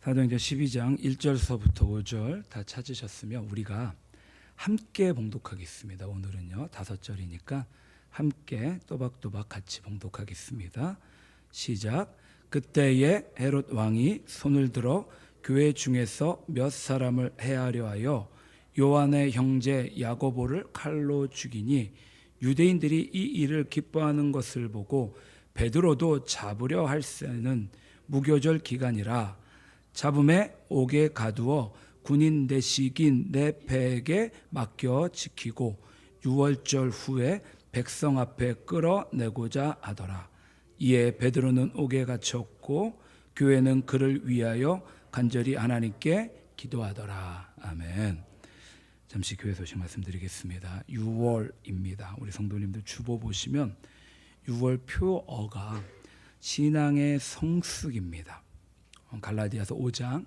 사도행전 12장 1절서부터 5절 다 찾으셨으면 우리가 함께 봉독하겠습니다. 오늘은요 5절이니까 함께 또박또박 같이 봉독하겠습니다. 시작. 그때에 헤롯 왕이 손을 들어 교회 중에서 몇 사람을 해하려 하여 요한의 형제 야고보를 칼로 죽이니 유대인들이 이 일을 기뻐하는 것을 보고 베드로도 잡으려 할새는 무교절 기간이라 잡음에 옥에 가두어 군인 내식인 네페에게 맡겨 지키고 6월절 후에 백성 앞에 끌어내고자 하더라. 이에 베드로는 옥에 갇혔고 교회는 그를 위하여 간절히 하나님께 기도하더라. 아멘. 잠시 교회 소식 말씀드리겠습니다. 6월입니다. 우리 성도님들 주보 보시면 6월 표어가 신앙의 성숙입니다. 갈라디아서 5장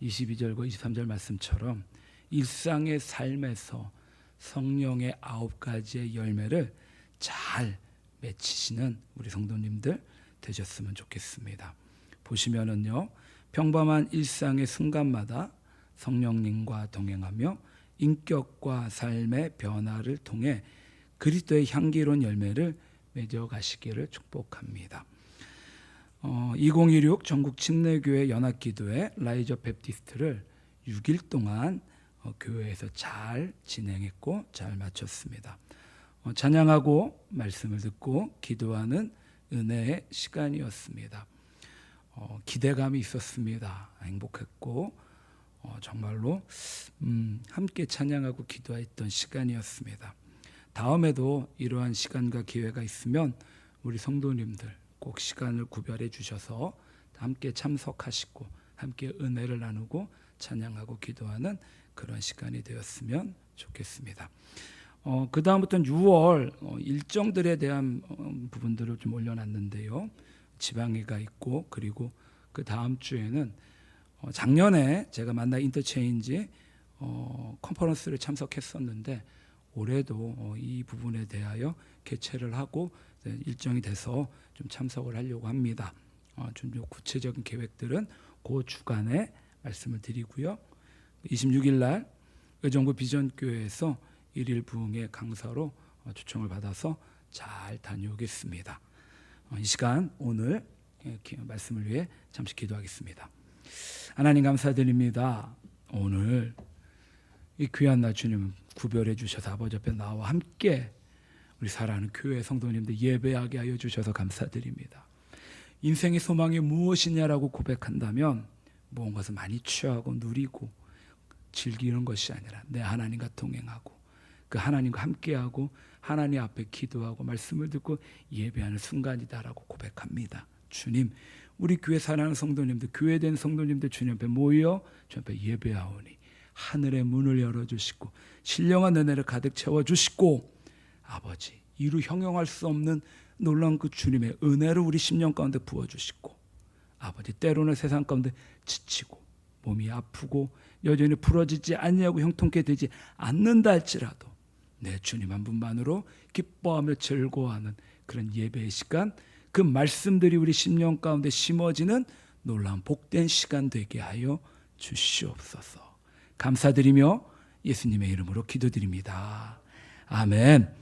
22절과 23절 말씀처럼 일상의 삶에서 성령의 9가지의 열매를 잘 맺히시는 우리 성도님들 되셨으면 좋겠습니다. 보시면은요, 평범한 일상의 순간마다 성령님과 동행하며 인격과 삶의 변화를 통해 그리스도의 향기로운 열매를 맺어가시기를 축복합니다. 2016 전국 침례교회 연합기도회 라이저 베프티스트를 6일 동안 교회에서 잘 진행했고 잘 마쳤습니다. 찬양하고 말씀을 듣고 기도하는 은혜의 시간이었습니다. 기대감이 있었습니다. 행복했고 정말로 함께 찬양하고 기도했던 시간이었습니다. 다음에도 이러한 시간과 기회가 있으면 우리 성도님들 꼭 시간을 구별해 주셔서 함께 참석하시고 함께 은혜를 나누고 찬양하고 기도하는 그런 시간이 되었으면 좋겠습니다. 그 다음부터는 6월 일정들에 대한 부분들을 좀 올려놨는데요. 지방회가 있고 그리고 그 다음 주에는 작년에 제가 만나 인터체인지 컨퍼런스를 참석했었는데 올해도 이 부분에 대하여 개최를 하고 일정이 돼서 좀 참석을 하려고 합니다. 좀 구체적인 계획들은 그 주간에 말씀을 드리고요. 26일 날 의정부 비전교회에서 1일 부흥의 강사로 초청을 받아서 잘 다녀오겠습니다. 이 시간 오늘 말씀을 위해 잠시 기도하겠습니다. 하나님 감사드립니다. 오늘 이 귀한 날 주님 구별해 주셔서 아버지 앞에 나와 함께 우리 사랑하는 교회 성도님들 예배하게 하여 주셔서 감사드립니다. 인생의 소망이 무엇이냐라고 고백한다면 무언가를 많이 취하고 누리고 즐기는 것이 아니라 내 하나님과 동행하고 그 하나님과 함께하고 하나님 앞에 기도하고 말씀을 듣고 예배하는 순간이다라고 고백합니다. 주님, 우리 교회 사랑하는 성도님들, 교회된 성도님들 주님 앞에 모여 주님 앞에 예배하오니 하늘의 문을 열어주시고 신령한 은혜를 가득 채워주시고 아버지 이루 형용할 수 없는 놀라운 그 주님의 은혜를 우리 심령 가운데 부어주시고 아버지 때로는 세상 가운데 지치고 몸이 아프고 여전히 부러지지 않냐고 형통케 되지 않는다 할지라도 내 주님 한 분만으로 기뻐하며 즐거워하는 그런 예배의 시간, 그 말씀들이 우리 심령 가운데 심어지는 놀라운 복된 시간 되게 하여 주시옵소서. 감사드리며 예수님의 이름으로 기도드립니다. 아멘.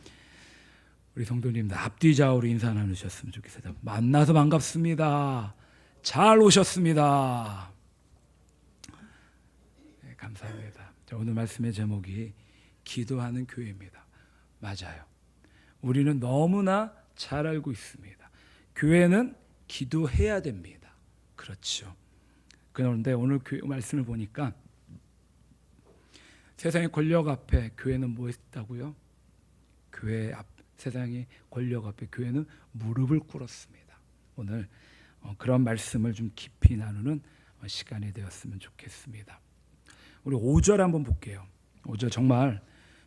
우리 성도님들 앞뒤 좌우로 인사 나누셨으면 좋겠습니다. 만나서 반갑습니다. 잘 오셨습니다. 네, 감사합니다. 오늘 말씀의 제목이 기도하는 교회입니다. 맞아요. 우리는 너무나 잘 알고 있습니다. 교회는 기도해야 됩니다. 그렇죠. 그런데 오늘 말씀을 보니까 세상의 권력 앞에 교회는 뭐 했다고요? 세상의 권력 앞에 교회는 무릎을 꿇었습니다. 오늘 그런 말씀을 좀 깊이 나누는 시간이 되었으면 좋겠습니다. 우리 5절 한번 볼게요. 5절 정말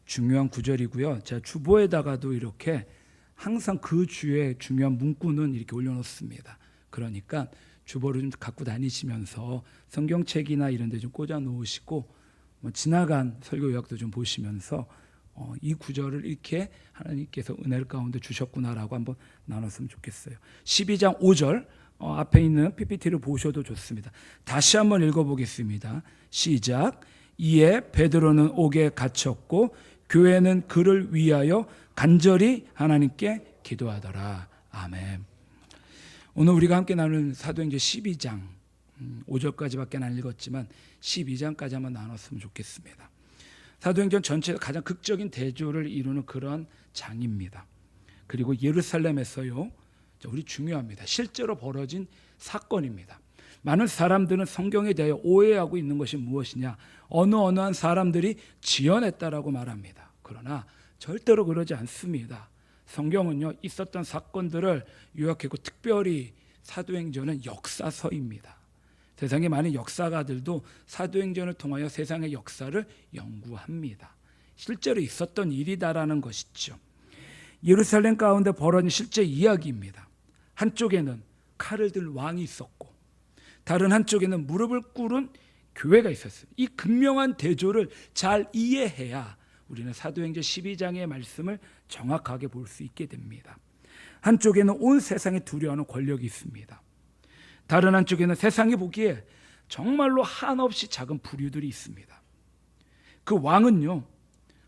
중요한 구절이고요. 제가 주보에다가도 이렇게 항상 그 주에 중요한 문구는 이렇게 올려놓습니다. 그러니까 주보를 좀 갖고 다니시면서 성경책이나 이런 데 좀 꽂아 놓으시고 지나간 설교 요약도 좀 보시면서 이 구절을 이렇게 하나님께서 은혜를 가운데 주셨구나라고 한번 나눴으면 좋겠어요. 12장 5절 앞에 있는 PPT를 보셔도 좋습니다. 다시 한번 읽어보겠습니다. 시작. 이에 베드로는 옥에 갇혔고 교회는 그를 위하여 간절히 하나님께 기도하더라. 아멘. 오늘 우리가 함께 나누는 사도행전 12장 5절까지밖에 안 읽었지만 12장까지 한번 나눴으면 좋겠습니다. 사도행전 전체에서 가장 극적인 대조를 이루는 그런 장입니다. 그리고 예루살렘에서요, 우리 중요합니다. 실제로 벌어진 사건입니다. 많은 사람들은 성경에 대하여 오해하고 있는 것이 무엇이냐, 어느한 사람들이 지어냈다라고 말합니다. 그러나 절대로 그러지 않습니다. 성경은요, 있었던 사건들을 요약했고 특별히 사도행전은 역사서입니다. 세상의 많은 역사가들도 사도행전을 통하여 세상의 역사를 연구합니다. 실제로 있었던 일이다라는 것이죠. 예루살렘 가운데 벌어진 실제 이야기입니다. 한쪽에는 칼을 든 왕이 있었고 다른 한쪽에는 무릎을 꿇은 교회가 있었어요. 이 극명한 대조를 잘 이해해야 우리는 사도행전 12장의 말씀을 정확하게 볼 수 있게 됩니다. 한쪽에는 온 세상에 두려워하는 권력이 있습니다. 다른 한쪽에는 세상이 보기에 정말로 한없이 작은 부류들이 있습니다. 그 왕은요,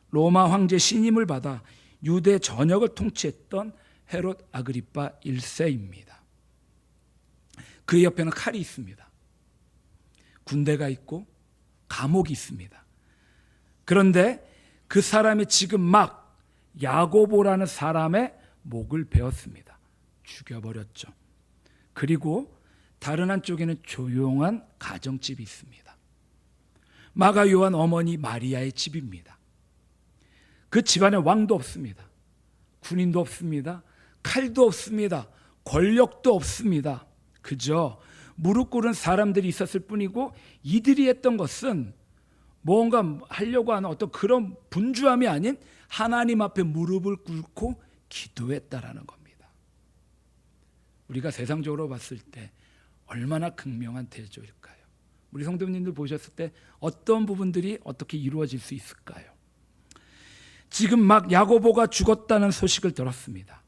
로마 황제 신임을 받아 유대 전역을 통치했던 헤롯 아그리파 1세입니다. 그 옆에는 칼이 있습니다. 군대가 있고 감옥이 있습니다. 그런데 그 사람이 지금 막 야고보라는 사람의 목을 베었습니다. 죽여버렸죠. 그리고 다른 한쪽에는 조용한 가정집이 있습니다. 마가 요한 어머니 마리아의 집입니다. 그 집안에 왕도 없습니다. 군인도 없습니다. 칼도 없습니다. 권력도 없습니다. 그저 무릎 꿇은 사람들이 있었을 뿐이고 이들이 했던 것은 뭔가 하려고 하는 어떤 그런 분주함이 아닌 하나님 앞에 무릎을 꿇고 기도했다라는 겁니다. 우리가 세상적으로 봤을 때 얼마나 극명한 대조일까요? 우리 성도님들 보셨을 때 어떤 부분들이 어떻게 이루어질 수 있을까요? 지금 막 야고보가 죽었다는 소식을 들었습니다.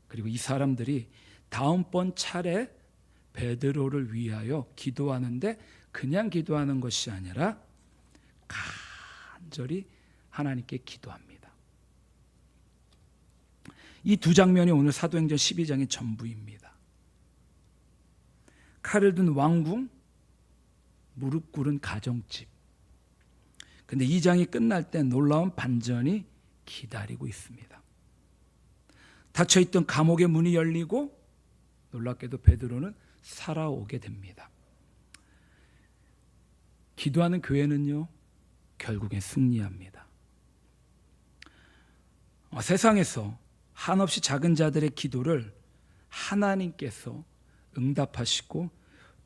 그리고 이 사람들이 다음번 차례 베드로를 위하여 기도하는데 그냥 기도하는 것이 아니라 간절히 하나님께 기도합니다. 이 두 장면이 오늘 사도행전 12장의 전부입니다. 칼을 든 왕궁, 무릎 꿇은 가정집. 근데 이 장이 끝날 때 놀라운 반전이 기다리고 있습니다. 닫혀있던 감옥의 문이 열리고 놀랍게도 베드로는 살아오게 됩니다. 기도하는 교회는요, 결국엔 승리합니다. 세상에서 한없이 작은 자들의 기도를 하나님께서 응답하시고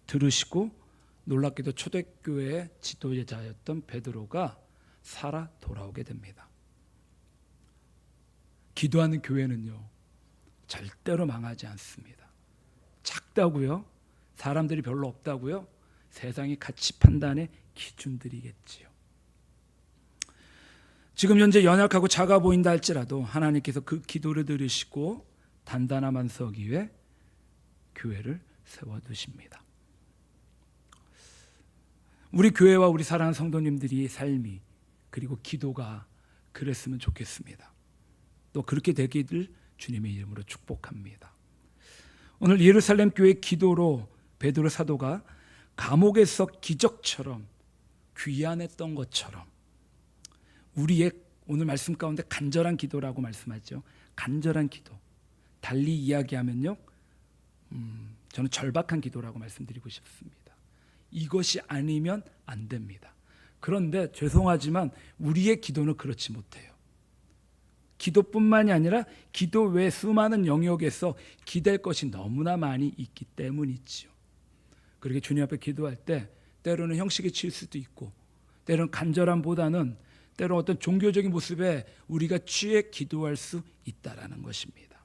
들으시고 놀랍게도 초대교회의 지도자였던 베드로가 살아 돌아오게 됩니다. 기도하는 교회는요, 절대로 망하지 않습니다. 작다고요? 사람들이 별로 없다고요? 세상의 가치 판단의 기준들이겠지요. 지금 현재 연약하고 작아 보인다 할지라도 하나님께서 그 기도를 들으시고 단단한 만석 위에 교회를 세워두십니다. 우리 교회와 우리 사랑하는 성도님들이 삶이 그리고 기도가 그랬으면 좋겠습니다. 또 그렇게 되기를 주님의 이름으로 축복합니다. 오늘 예루살렘 교회 기도로 베드로 사도가 감옥에서 기적처럼 귀환했던 것처럼 우리의 오늘 말씀 가운데 간절한 기도라고 말씀하죠. 간절한 기도. 달리 이야기하면요, 저는 절박한 기도라고 말씀드리고 싶습니다. 이것이 아니면 안 됩니다. 그런데 죄송하지만 우리의 기도는 그렇지 못해요. 기도뿐만이 아니라 기도 외 수많은 영역에서 기댈 것이 너무나 많이 있기 때문이지요. 그렇게 주님 앞에 기도할 때 때로는 형식에 치일 수도 있고 때로는 간절함보다는 때로 어떤 종교적인 모습에 우리가 취해 기도할 수 있다라는 것입니다.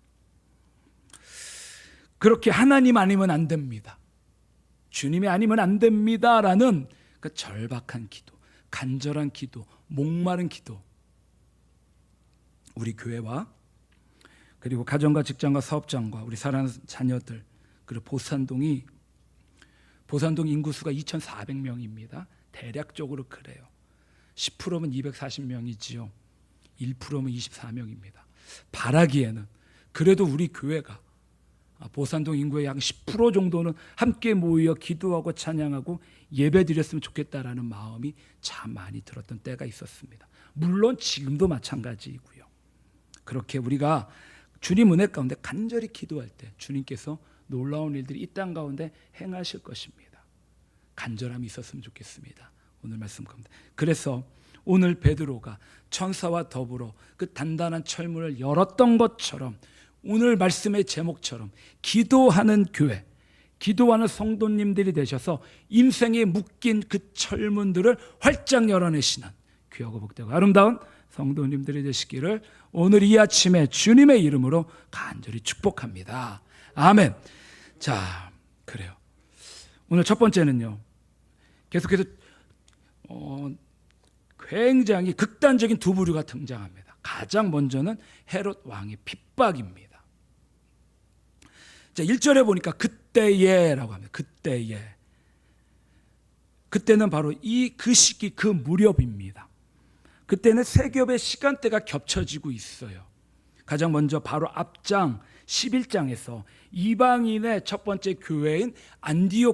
그렇게 하나님 아니면 안 됩니다. 주님이 아니면 안 됩니다라는 그 절박한 기도, 간절한 기도, 목마른 기도, 우리 교회와 그리고 가정과 직장과 사업장과 우리 사랑하는 자녀들, 그리고 보산동 인구수가 2,400명입니다. 대략적으로 그래요. 10%면 240명이지요. 1%면 24명입니다. 바라기에는 그래도 우리 교회가 보산동 인구의 약 10% 정도는 함께 모여 기도하고 찬양하고 예배드렸으면 좋겠다라는 마음이 참 많이 들었던 때가 있었습니다. 물론 지금도 마찬가지이고요. 그렇게 우리가 주님 은혜 가운데 간절히 기도할 때 주님께서 놀라운 일들이 이 땅 가운데 행하실 것입니다. 간절함이 있었으면 좋겠습니다. 오늘 말씀 가운데. 그래서 오늘 베드로가 천사와 더불어 그 단단한 철문을 열었던 것처럼 오늘 말씀의 제목처럼 기도하는 교회, 기도하는 성도님들이 되셔서 인생에 묶인 그 철문들을 활짝 열어내시는 귀하고 복되고 아름다운 성도님들이 되시기를 오늘 이 아침에 주님의 이름으로 간절히 축복합니다. 아멘. 자, 그래요. 오늘 첫 번째는요, 계속해서 굉장히 극단적인 두 부류가 등장합니다. 가장 먼저는 헤롯 왕의 핍박입니다. 자, 1절에 보니까 그때에라고 합니다. 그때에. 그때는 바로 그 시기, 그 무렵입니다. 그때는 세 겹의 시간대가 겹쳐지고 있어요. 가장 먼저 바로 앞장 11장에서 이방인의 첫 번째 교회인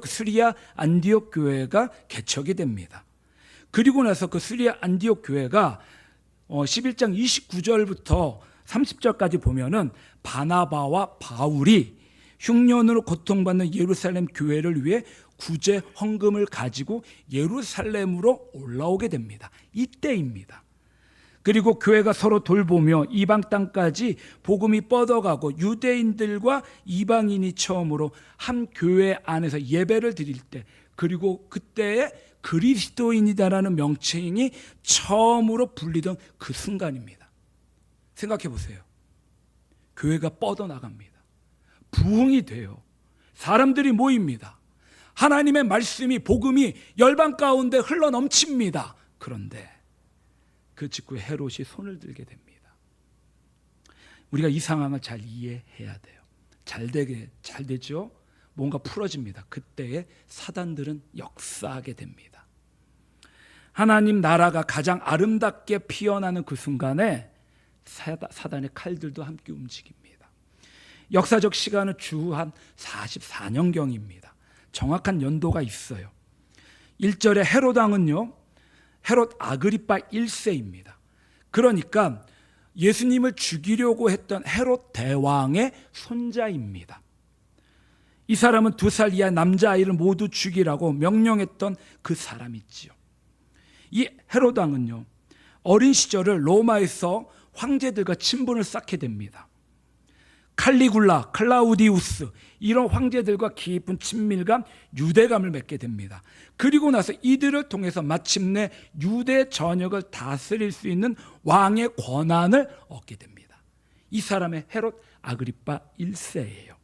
시리아 안디옥 교회가 개척이 됩니다. 그리고 나서 그 시리아 안디옥 교회가 11장 29절부터 30절까지 보면은 바나바와 바울이 흉년으로 고통받는 예루살렘 교회를 위해 구제 헌금을 가지고 예루살렘으로 올라오게 됩니다. 이때입니다. 그리고 교회가 서로 돌보며 이방 땅까지 복음이 뻗어가고 유대인들과 이방인이 처음으로 한 교회 안에서 예배를 드릴 때, 그리고 그때에 그리스도인이다라는 명칭이 처음으로 불리던 그 순간입니다. 생각해 보세요. 교회가 뻗어나갑니다. 부흥이 돼요. 사람들이 모입니다. 하나님의 말씀이, 복음이 열방 가운데 흘러넘칩니다. 그런데 그 직후에 헤롯이 손을 들게 됩니다. 우리가 이 상황을 잘 이해해야 돼요. 잘 되죠? 뭔가 풀어집니다. 그때에 사단들은 역사하게 됩니다. 하나님 나라가 가장 아름답게 피어나는 그 순간에 사단의 칼들도 함께 움직입니다. 역사적 시간은 주후 한 44년경입니다. 정확한 연도가 있어요. 1절에 헤롯 왕은요, 헤롯 아그리파 1세입니다. 그러니까 예수님을 죽이려고 했던 헤롯 대왕의 손자입니다. 이 사람은 2살 이하 남자아이를 모두 죽이라고 명령했던 그 사람이지요. 이 헤롯 왕은요, 어린 시절을 로마에서 황제들과 친분을 쌓게 됩니다. 칼리굴라, 클라우디우스 이런 황제들과 깊은 친밀감, 유대감을 맺게 됩니다. 그리고 나서 이들을 통해서 마침내 유대 전역을 다스릴 수 있는 왕의 권한을 얻게 됩니다. 이 사람의 헤롯 아그리파 1세예요.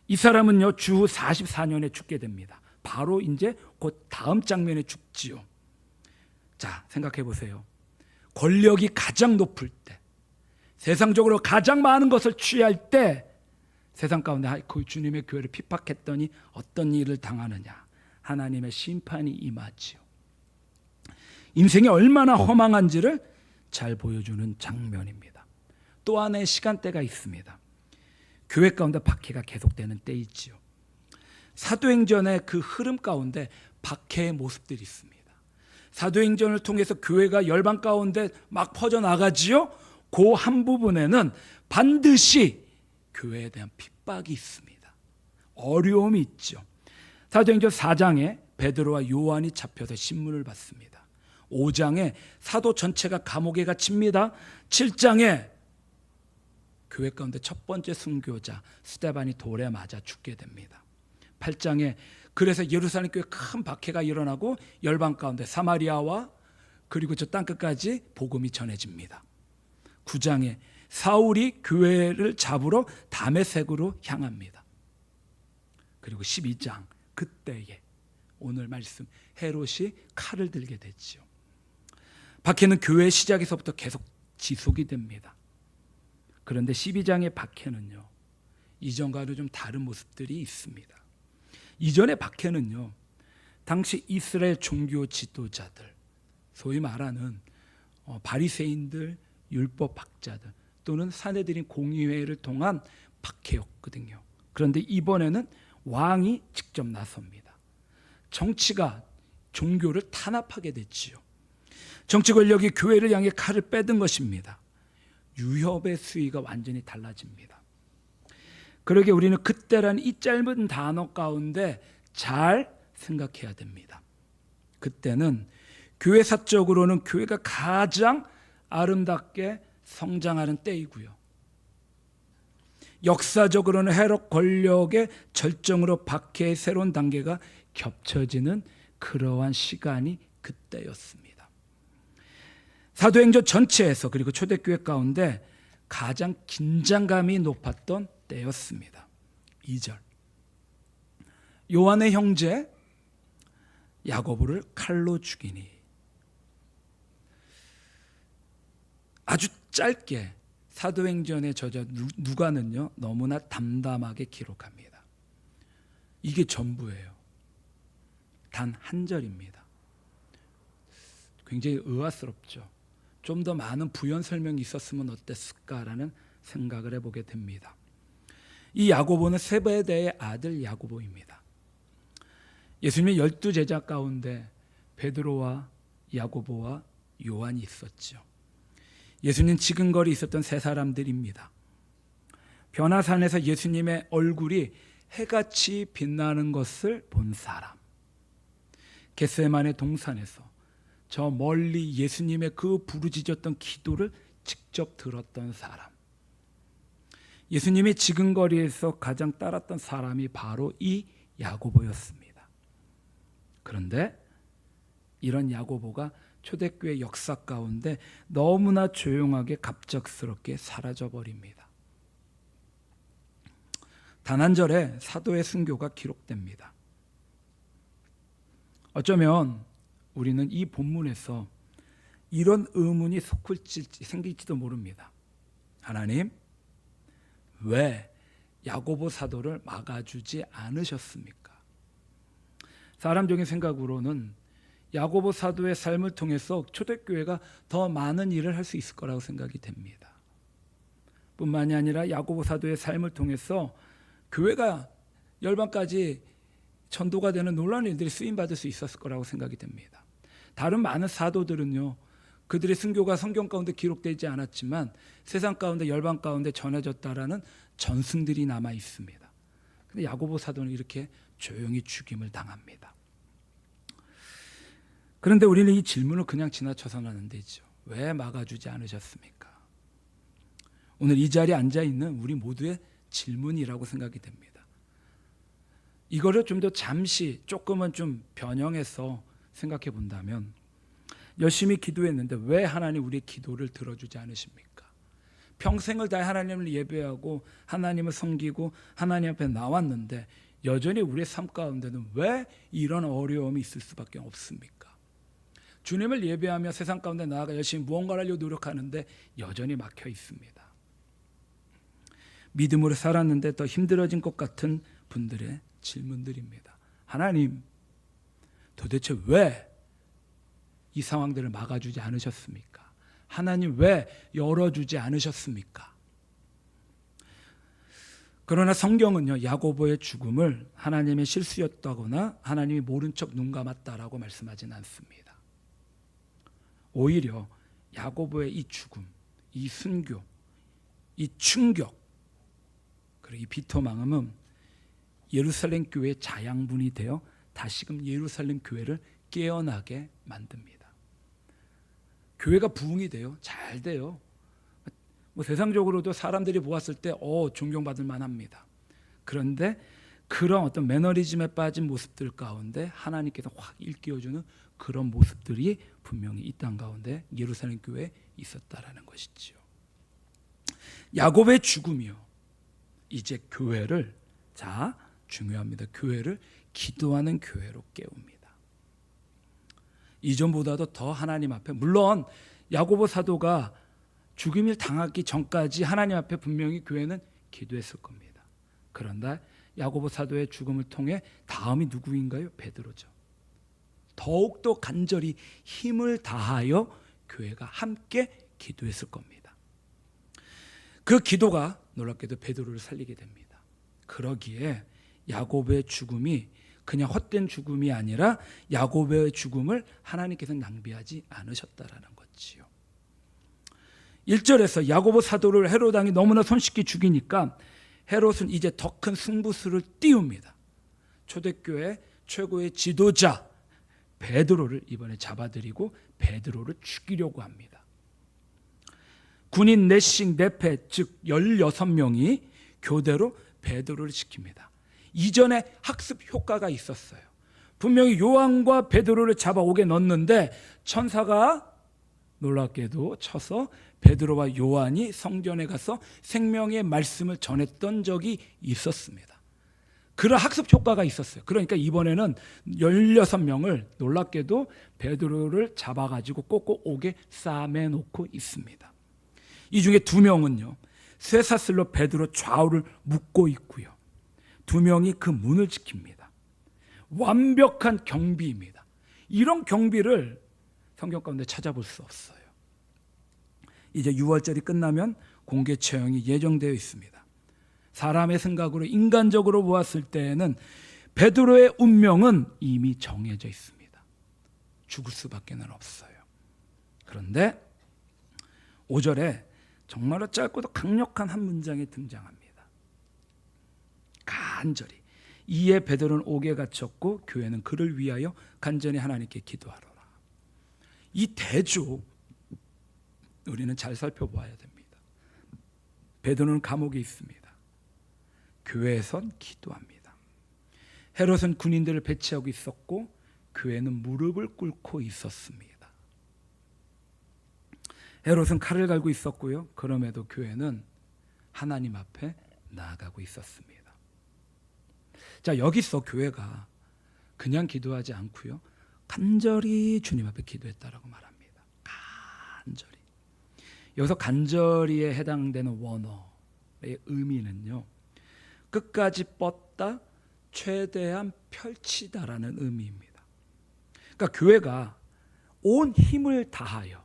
이 사람은요, 주후 44년에 죽게 됩니다. 바로 이제 곧 다음 장면에 죽지요. 자, 생각해 보세요. 권력이 가장 높을 때, 세상적으로 가장 많은 것을 취할 때, 세상 가운데 그 주님의 교회를 핍박했더니 어떤 일을 당하느냐? 하나님의 심판이 임하지요. 인생이 얼마나 허망한지를 잘 보여주는 장면입니다. 또 하나의 시간대가 있습니다. 교회 가운데 박해가 계속되는 때이지요. 사도행전의 그 흐름 가운데 박해의 모습들이 있습니다. 사도행전을 통해서 교회가 열방 가운데 막 퍼져나가지요. 그 한 부분에는 반드시 교회에 대한 핍박이 있습니다. 어려움이 있죠. 사도행전 4장에 베드로와 요한이 잡혀서 신문을 받습니다. 5장에 사도 전체가 감옥에 갇힙니다. 7장에 교회 가운데 첫 번째 순교자 스데반이 돌에 맞아 죽게 됩니다. 8장에 그래서 예루살렘 교회 큰 박해가 일어나고 열방 가운데 사마리아와 그리고 저 땅끝까지 복음이 전해집니다. 9장에 사울이 교회를 잡으러 다메섹으로 향합니다. 그리고 12장 그때에 오늘 말씀 헤롯이 칼을 들게 됐죠. 박해는 교회 시작에서부터 계속 지속이 됩니다. 그런데 12장의 박해는요, 이전과는 좀 다른 모습들이 있습니다. 이전의 박해는요, 당시 이스라엘 종교 지도자들, 소위 말하는 바리새인들, 율법 학자들 또는 사내들인 공의회를 통한 박해였거든요. 그런데 이번에는 왕이 직접 나섭니다. 정치가 종교를 탄압하게 됐지요. 정치 권력이 교회를 향해 칼을 빼든 것입니다. 유협의 수위가 완전히 달라집니다. 그러게 우리는 그때라는 이 짧은 단어 가운데 잘 생각해야 됩니다. 그때는 교회사적으로는 교회가 가장 아름답게 성장하는 때이고요. 역사적으로는 헤롯 권력의 절정으로 박해의 새로운 단계가 겹쳐지는 그러한 시간이 그때였습니다. 사도행전 전체에서 그리고 초대교회 가운데 가장 긴장감이 높았던 때였습니다. 2절 요한의 형제 야고보를 칼로 죽이니. 아주 짧게 사도행전의 저자 누가는요 너무나 담담하게 기록합니다. 이게 전부예요. 단 한 절입니다. 굉장히 의아스럽죠. 좀 더 많은 부연 설명이 있었으면 어땠을까라는 생각을 해보게 됩니다. 이 야고보는 세베대의 아들 야고보입니다. 예수님의 12제자 가운데 베드로와 야고보와 요한이 있었죠. 예수님 지근거리 있었던 세 사람들입니다. 변화산에서 예수님의 얼굴이 해같이 빛나는 것을 본 사람, 겟세마네 동산에서 저 멀리 예수님의 그 부르짖었던 기도를 직접 들었던 사람, 예수님이 지근거리에서 가장 따랐던 사람이 바로 이 야고보였습니다. 그런데 이런 야고보가 초대교회 역사 가운데 너무나 조용하게 갑작스럽게 사라져버립니다. 단 한 절에 사도의 순교가 기록됩니다. 어쩌면 우리는 이 본문에서 이런 의문이 생길지도 모릅니다. 하나님, 왜 야고보 사도를 막아주지 않으셨습니까? 사람적인 생각으로는 야고보 사도의 삶을 통해서 초대교회가 더 많은 일을 할 수 있을 거라고 생각이 됩니다. 뿐만이 아니라 야고보 사도의 삶을 통해서 교회가 열방까지 전도가 되는 놀라운 일들이 쓰임받을 수 있었을 거라고 생각이 됩니다. 다른 많은 사도들은요, 그들의 순교가 성경 가운데 기록되지 않았지만 세상 가운데 열방 가운데 전해졌다라는 전승들이 남아 있습니다. 그런데 야고보 사도는 이렇게 조용히 죽임을 당합니다. 그런데 우리는 이 질문을 그냥 지나쳐서는 안 되죠. 왜 막아주지 않으셨습니까? 오늘 이 자리에 앉아있는 우리 모두의 질문이라고 생각이 됩니다. 이거를 좀 더 잠시 조금은 좀 변형해서 생각해 본다면, 열심히 기도했는데 왜 하나님 우리의 기도를 들어주지 않으십니까? 평생을 다해 하나님을 예배하고 하나님을 섬기고 하나님 앞에 나왔는데 여전히 우리의 삶 가운데는 왜 이런 어려움이 있을 수밖에 없습니까? 주님을 예배하며 세상 가운데 나아가 열심히 무언가를 하려고 노력하는데 여전히 막혀 있습니다. 믿음으로 살았는데 더 힘들어진 것 같은 분들의 질문들입니다. 하나님, 도대체 왜 이 상황들을 막아주지 않으셨습니까? 하나님, 왜 열어주지 않으셨습니까? 그러나 성경은요, 야고보의 죽음을 하나님의 실수였다거나 하나님이 모른 척 눈 감았다라고 말씀하지는 않습니다. 오히려 야고보의 이 죽음, 이 순교, 이 충격, 그리고 이 비토망음은 예루살렘 교회의 자양분이 되어 다시금 예루살렘 교회를 깨어나게 만듭니다. 교회가 부흥이 돼요. 잘 돼요. 세상적으로도 사람들이 보았을 때 존경받을 만합니다. 그런데 그런 어떤 매너리즘에 빠진 모습들 가운데 하나님께서 확 일깨워주는 그런 모습들이 분명히 이 땅 가운데 예루살렘 교회에 있었다라는 것이지요. 야곱의 죽음이요, 이제 교회를, 중요합니다. 교회를 기도하는 교회로 깨웁니다. 이전보다도 더 하나님 앞에, 물론 야고보 사도가 죽임을 당하기 전까지 하나님 앞에 분명히 교회는 기도했을 겁니다. 그런데 야고보 사도의 죽음을 통해 다음이 누구인가요? 베드로죠. 더욱더 간절히 힘을 다하여 교회가 함께 기도했을 겁니다. 그 기도가 놀랍게도 베드로를 살리게 됩니다. 그러기에 야고보의 죽음이 그냥 헛된 죽음이 아니라 야고보의 죽음을 하나님께서 낭비하지 않으셨다라는 거지요. 1절에서 야고보 사도를 헤롯 왕이 너무나 손쉽게 죽이니까 헤롯은 이제 더 큰 승부수를 띄웁니다. 초대교회 최고의 지도자 베드로를 이번에 잡아들이고 베드로를 죽이려고 합니다. 군인 넷씩 네패 즉 16명이 교대로 베드로를 지킵니다. 이전에 학습 효과가 있었어요. 분명히 요한과 베드로를 잡아오게 넣었는데 천사가 놀랍게도 쳐서 베드로와 요한이 성전에 가서 생명의 말씀을 전했던 적이 있었습니다. 그런 학습 효과가 있었어요. 그러니까 이번에는 16명을 놀랍게도 베드로를 잡아가지고 꼭꼭 옥에 싸매놓고 있습니다. 이 중에 2명은요 쇠사슬로 베드로 좌우를 묶고 있고요, 2명이 그 문을 지킵니다. 완벽한 경비입니다. 이런 경비를 성경 가운데 찾아볼 수 없어요. 이제 6월절이 끝나면 공개 처형이 예정되어 있습니다. 사람의 생각으로 인간적으로 보았을 때에는 베드로의 운명은 이미 정해져 있습니다. 죽을 수밖에 없어요. 그런데 5절에 정말로 짧고도 강력한 한 문장이 등장합니다. 간절히. 이에 베드로는 옥에 갇혔고 교회는 그를 위하여 간절히 하나님께 기도하노라. 이 대조 우리는 잘 살펴봐야 됩니다. 베드로는 감옥에 있습니다. 교회에선 기도합니다. 헤롯은 군인들을 배치하고 있었고 교회는 무릎을 꿇고 있었습니다. 헤롯은 칼을 갈고 있었고요, 그럼에도 교회는 하나님 앞에 나아가고 있었습니다. 자, 여기서 교회가 그냥 기도하지 않고요, 간절히 주님 앞에 기도했다라고 말합니다. 간절히. 여기서 간절히에 해당되는 원어의 의미는요, 끝까지 뻗다, 최대한 펼치다라는 의미입니다. 그러니까 교회가 온 힘을 다하여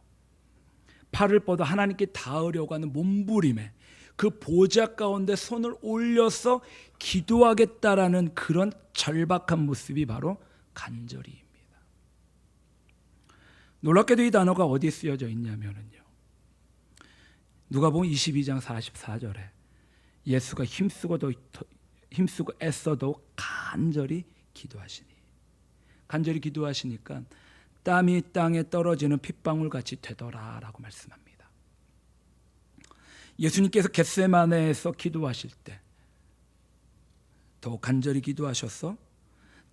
팔을 뻗어 하나님께 닿으려고 하는 몸부림에 그 보좌 가운데 손을 올려서 기도하겠다라는 그런 절박한 모습이 바로 간절히입니다. 놀랍게도 이 단어가 어디에 쓰여져 있냐면요, 누가복음 22장 44절에 예수가 힘쓰고 애써도 간절히 기도하시니, 간절히 기도하시니까 땀이 땅에 떨어지는 핏방울같이 되더라라고 말씀합니다. 예수님께서 겟세마네에서 기도하실 때 더 간절히 기도하셔서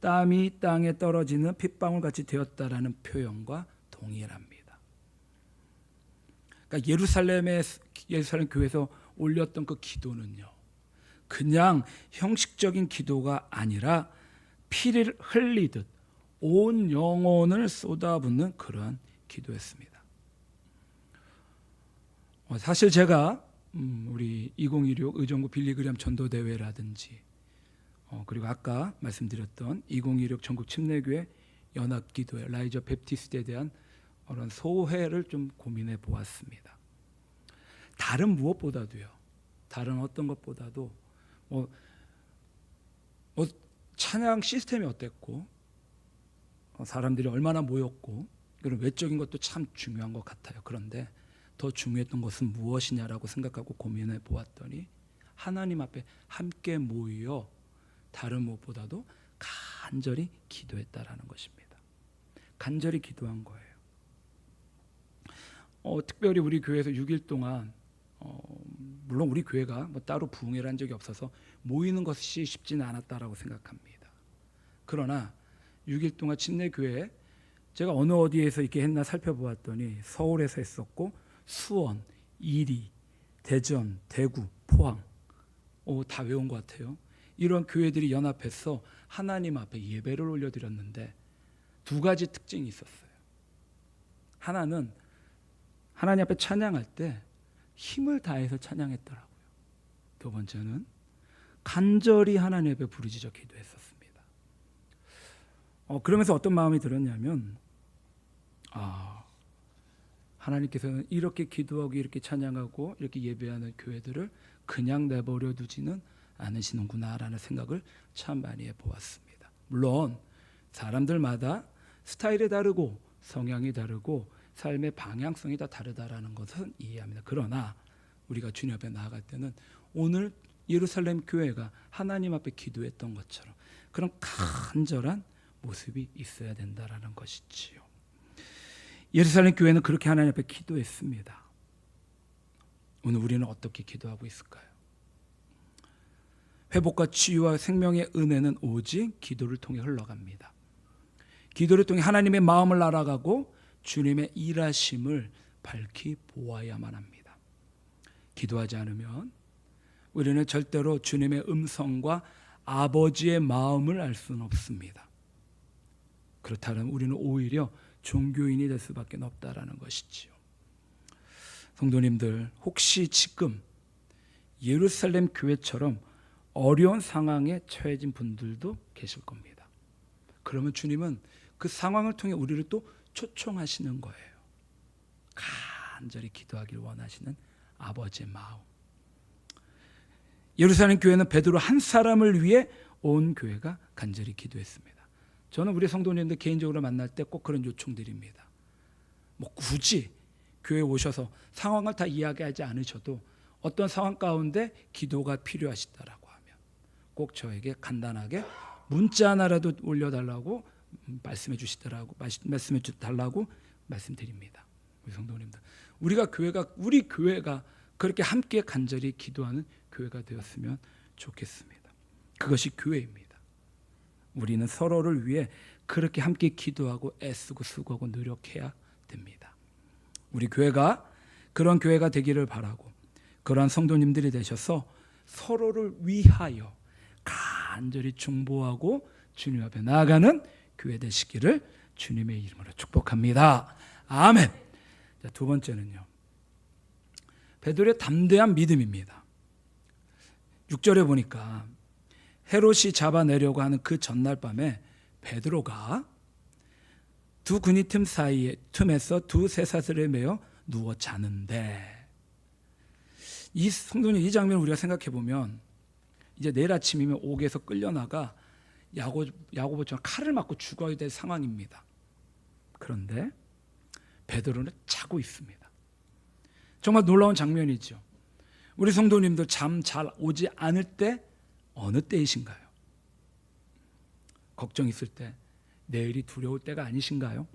땀이 땅에 떨어지는 핏방울같이 되었다라는 표현과 동일합니다. 그러니까 예루살렘 교회에서 올렸던 그 기도는요, 그냥 형식적인 기도가 아니라 피를 흘리듯 온 영혼을 쏟아붓는 그러한 기도였습니다. 사실 제가 우리 2016 의정부 빌리그램 전도대회라든지 그리고 아까 말씀드렸던 2016 전국 침례교회 연합기도회 라이저 베프티스트에 대한 그런 소회를 좀 고민해 보았습니다. 다른 무엇보다도요, 다른 어떤 것보다도 찬양 시스템이 어땠고 사람들이 얼마나 모였고 그런 외적인 것도 참 중요한 것 같아요. 그런데 더 중요했던 것은 무엇이냐라고 생각하고 고민해 보았더니 하나님 앞에 함께 모여 다른 무엇보다도 간절히 기도했다라는 것입니다. 간절히 기도한 거예요. 특별히 우리 교회에서 6일 동안 물론 우리 교회가 따로 부흥회를 한 적이 없어서 모이는 것이 쉽지는 않았다라고 생각합니다. 그러나 6일 동안 침례교회 제가 어느 어디에서 이렇게 했나 살펴보았더니 서울에서 했었고 수원, 이리, 대전, 대구, 포항 다 외운 것 같아요. 이런 교회들이 연합해서 하나님 앞에 예배를 올려드렸는데 2가지 특징이 있었어요. 하나는 하나님 앞에 찬양할 때 힘을 다해서 찬양했더라고요. 두 번째는 간절히 하나님 앞에 부르짖어 기도했었습니다. 그러면서 어떤 마음이 들었냐면 하나님께서는 이렇게 기도하고 이렇게 찬양하고 이렇게 예배하는 교회들을 그냥 내버려 두지는 않으시는구나라는 생각을 참 많이 해보았습니다. 물론 사람들마다 스타일이 다르고 성향이 다르고 삶의 방향성이 다 다르다라는 것은 이해합니다. 그러나 우리가 주님 앞에 나아갈 때는 오늘 예루살렘 교회가 하나님 앞에 기도했던 것처럼 그런 간절한 모습이 있어야 된다라는 것이지요. 예루살렘 교회는 그렇게 하나님 앞에 기도했습니다. 오늘 우리는 어떻게 기도하고 있을까요? 회복과 치유와 생명의 은혜는 오직 기도를 통해 흘러갑니다. 기도를 통해 하나님의 마음을 알아가고 주님의 일하심을 밝히 보아야만 합니다. 기도하지 않으면 우리는 절대로 주님의 음성과 아버지의 마음을 알 수는 없습니다. 그렇다면 우리는 오히려 종교인이 될 수밖에 없다라는 것이지요. 성도님들, 혹시 지금 예루살렘 교회처럼 어려운 상황에 처해진 분들도 계실 겁니다. 그러면 주님은 그 상황을 통해 우리를 또 초청하시는 거예요. 간절히 기도하길 원하시는 아버지의 마음. 예루살렘 교회는 베드로 한 사람을 위해 온 교회가 간절히 기도했습니다. 저는 우리 성도님들 개인적으로 만날 때 꼭 그런 요청드립니다. 굳이 교회에 오셔서 상황을 다 이야기하지 않으셔도 어떤 상황 가운데 기도가 필요하시다라고 하면 꼭 저에게 간단하게 문자 하나라도 올려달라고 말씀해 주달라고 말씀드립니다. 우리 성도님들, 우리 교회가 그렇게 함께 간절히 기도하는 교회가 되었으면 좋겠습니다. 그것이 교회입니다. 우리는 서로를 위해 그렇게 함께 기도하고 애쓰고 수고하고 노력해야 됩니다. 우리 교회가 그런 교회가 되기를 바라고 그러한 성도님들이 되셔서 서로를 위하여 간절히 중보하고 주님 앞에 나아가는 교회 되시기를 주님의 이름으로 축복합니다. 아멘. 자, 두 번째는요, 베드로의 담대한 믿음입니다. 6절에 보니까 헤롯이 잡아내려고 하는 그 전날 밤에 베드로가 두 군이 틈에서 두 쇠사슬에 매어 누워 자는데, 이 성도님, 이 장면을 우리가 생각해 보면 이제 내일 아침이면 옥에서 끌려나가 야고보처럼 칼을 맞고 죽어야 될 상황입니다. 그런데 베드로는 자고 있습니다. 정말 놀라운 장면이죠. 우리 성도님들 잠 잘 오지 않을 때 어느 때이신가요? 걱정 있을 때, 내일이 두려울 때가 아니신가요?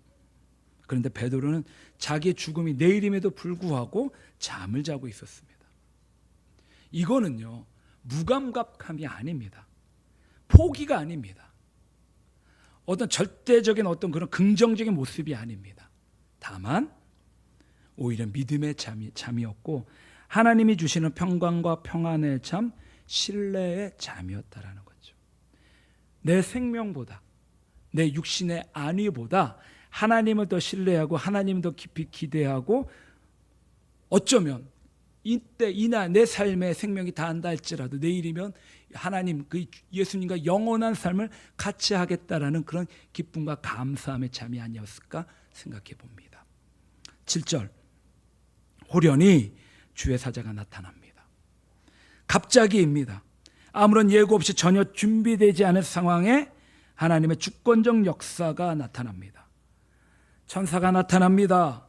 그런데 베드로는 자기의 죽음이 내일임에도 불구하고 잠을 자고 있었습니다. 이거는요, 무감각함이 아닙니다. 포기가 아닙니다. 어떤 절대적인 어떤 그런 긍정적인 모습이 아닙니다. 다만 오히려 믿음의 잠이었고 하나님이 주시는 평강과 평안의 잠, 신뢰의 잠이었다라는 거죠. 내 생명보다, 내 육신의 안위보다 하나님을 더 신뢰하고 하나님을 더 깊이 기대하고, 어쩌면 이때 이날 내 삶의 생명이 다한다 할지라도 내일이면 하나님, 그 예수님과 영원한 삶을 같이 하겠다라는 그런 기쁨과 감사함의 잠이 아니었을까 생각해 봅니다. 7절, 호련히 주의 사자가 나타납니다. 갑자기입니다. 아무런 예고 없이 전혀 준비되지 않은 상황에 하나님의 주권적 역사가 나타납니다. 천사가 나타납니다.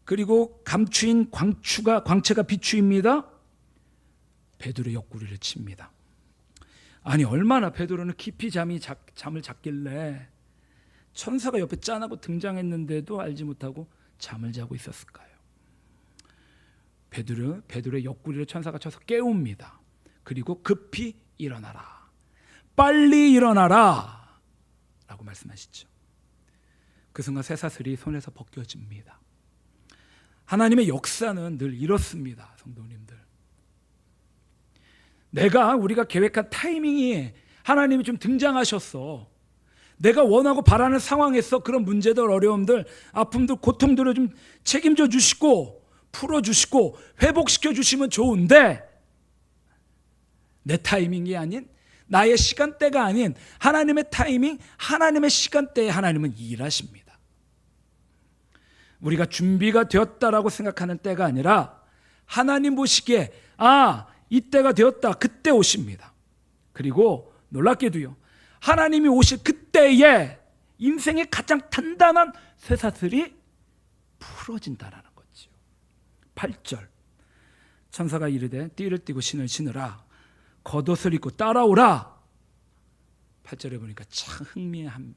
그리고 감추인 광채가 비추입니다. 베드로의 옆구리를 칩니다. 아니, 얼마나 베드로는 깊이 잠을 잤길래 천사가 옆에 짠하고 등장했는데도 알지 못하고 잠을 자고 있었을까요? 베드로의 옆구리를 천사가 쳐서 깨웁니다. 그리고 급히 일어나라, 빨리 일어나라 라고 말씀하시죠. 그 순간 쇠사슬이 손에서 벗겨집니다. 하나님의 역사는 늘 이렇습니다. 성도님들, 우리가 계획한 타이밍이 하나님이 좀 등장하셨어. 내가 원하고 바라는 상황에서 그런 문제들, 어려움들, 아픔들, 고통들을 좀 책임져 주시고 풀어주시고 회복시켜 주시면 좋은데 내 타이밍이 아닌, 나의 시간대가 아닌 하나님의 타이밍, 하나님의 시간대에 하나님은 일하십니다. 우리가 준비가 되었다라고 생각하는 때가 아니라 하나님 보시기에 이때가 되었다, 그때 오십니다. 그리고 놀랍게도요, 하나님이 오실 그때에 인생의 가장 단단한 쇠사슬이 풀어진다라는 거죠. 8절, 천사가 이르되 띠를 띠고 신을 신으라, 겉옷을 입고 따라오라. 8절에 보니까 참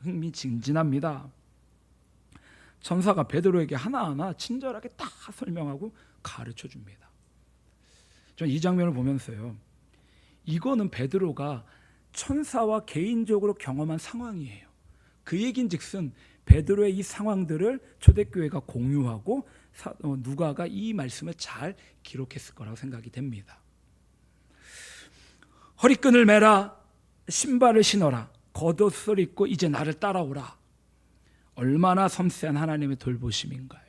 흥미진진합니다. 천사가 베드로에게 하나하나 친절하게 다 설명하고 가르쳐 줍니다. 저는 이 장면을 보면서요, 이거는 베드로가 천사와 개인적으로 경험한 상황이에요. 그 얘긴즉슨 베드로의 이 상황들을 초대교회가 공유하고 누가가 이 말씀을 잘 기록했을 거라고 생각이 됩니다. 허리끈을 매라, 신발을 신어라, 겉옷을 입고 이제 나를 따라오라. 얼마나 섬세한 하나님의 돌보심인가요?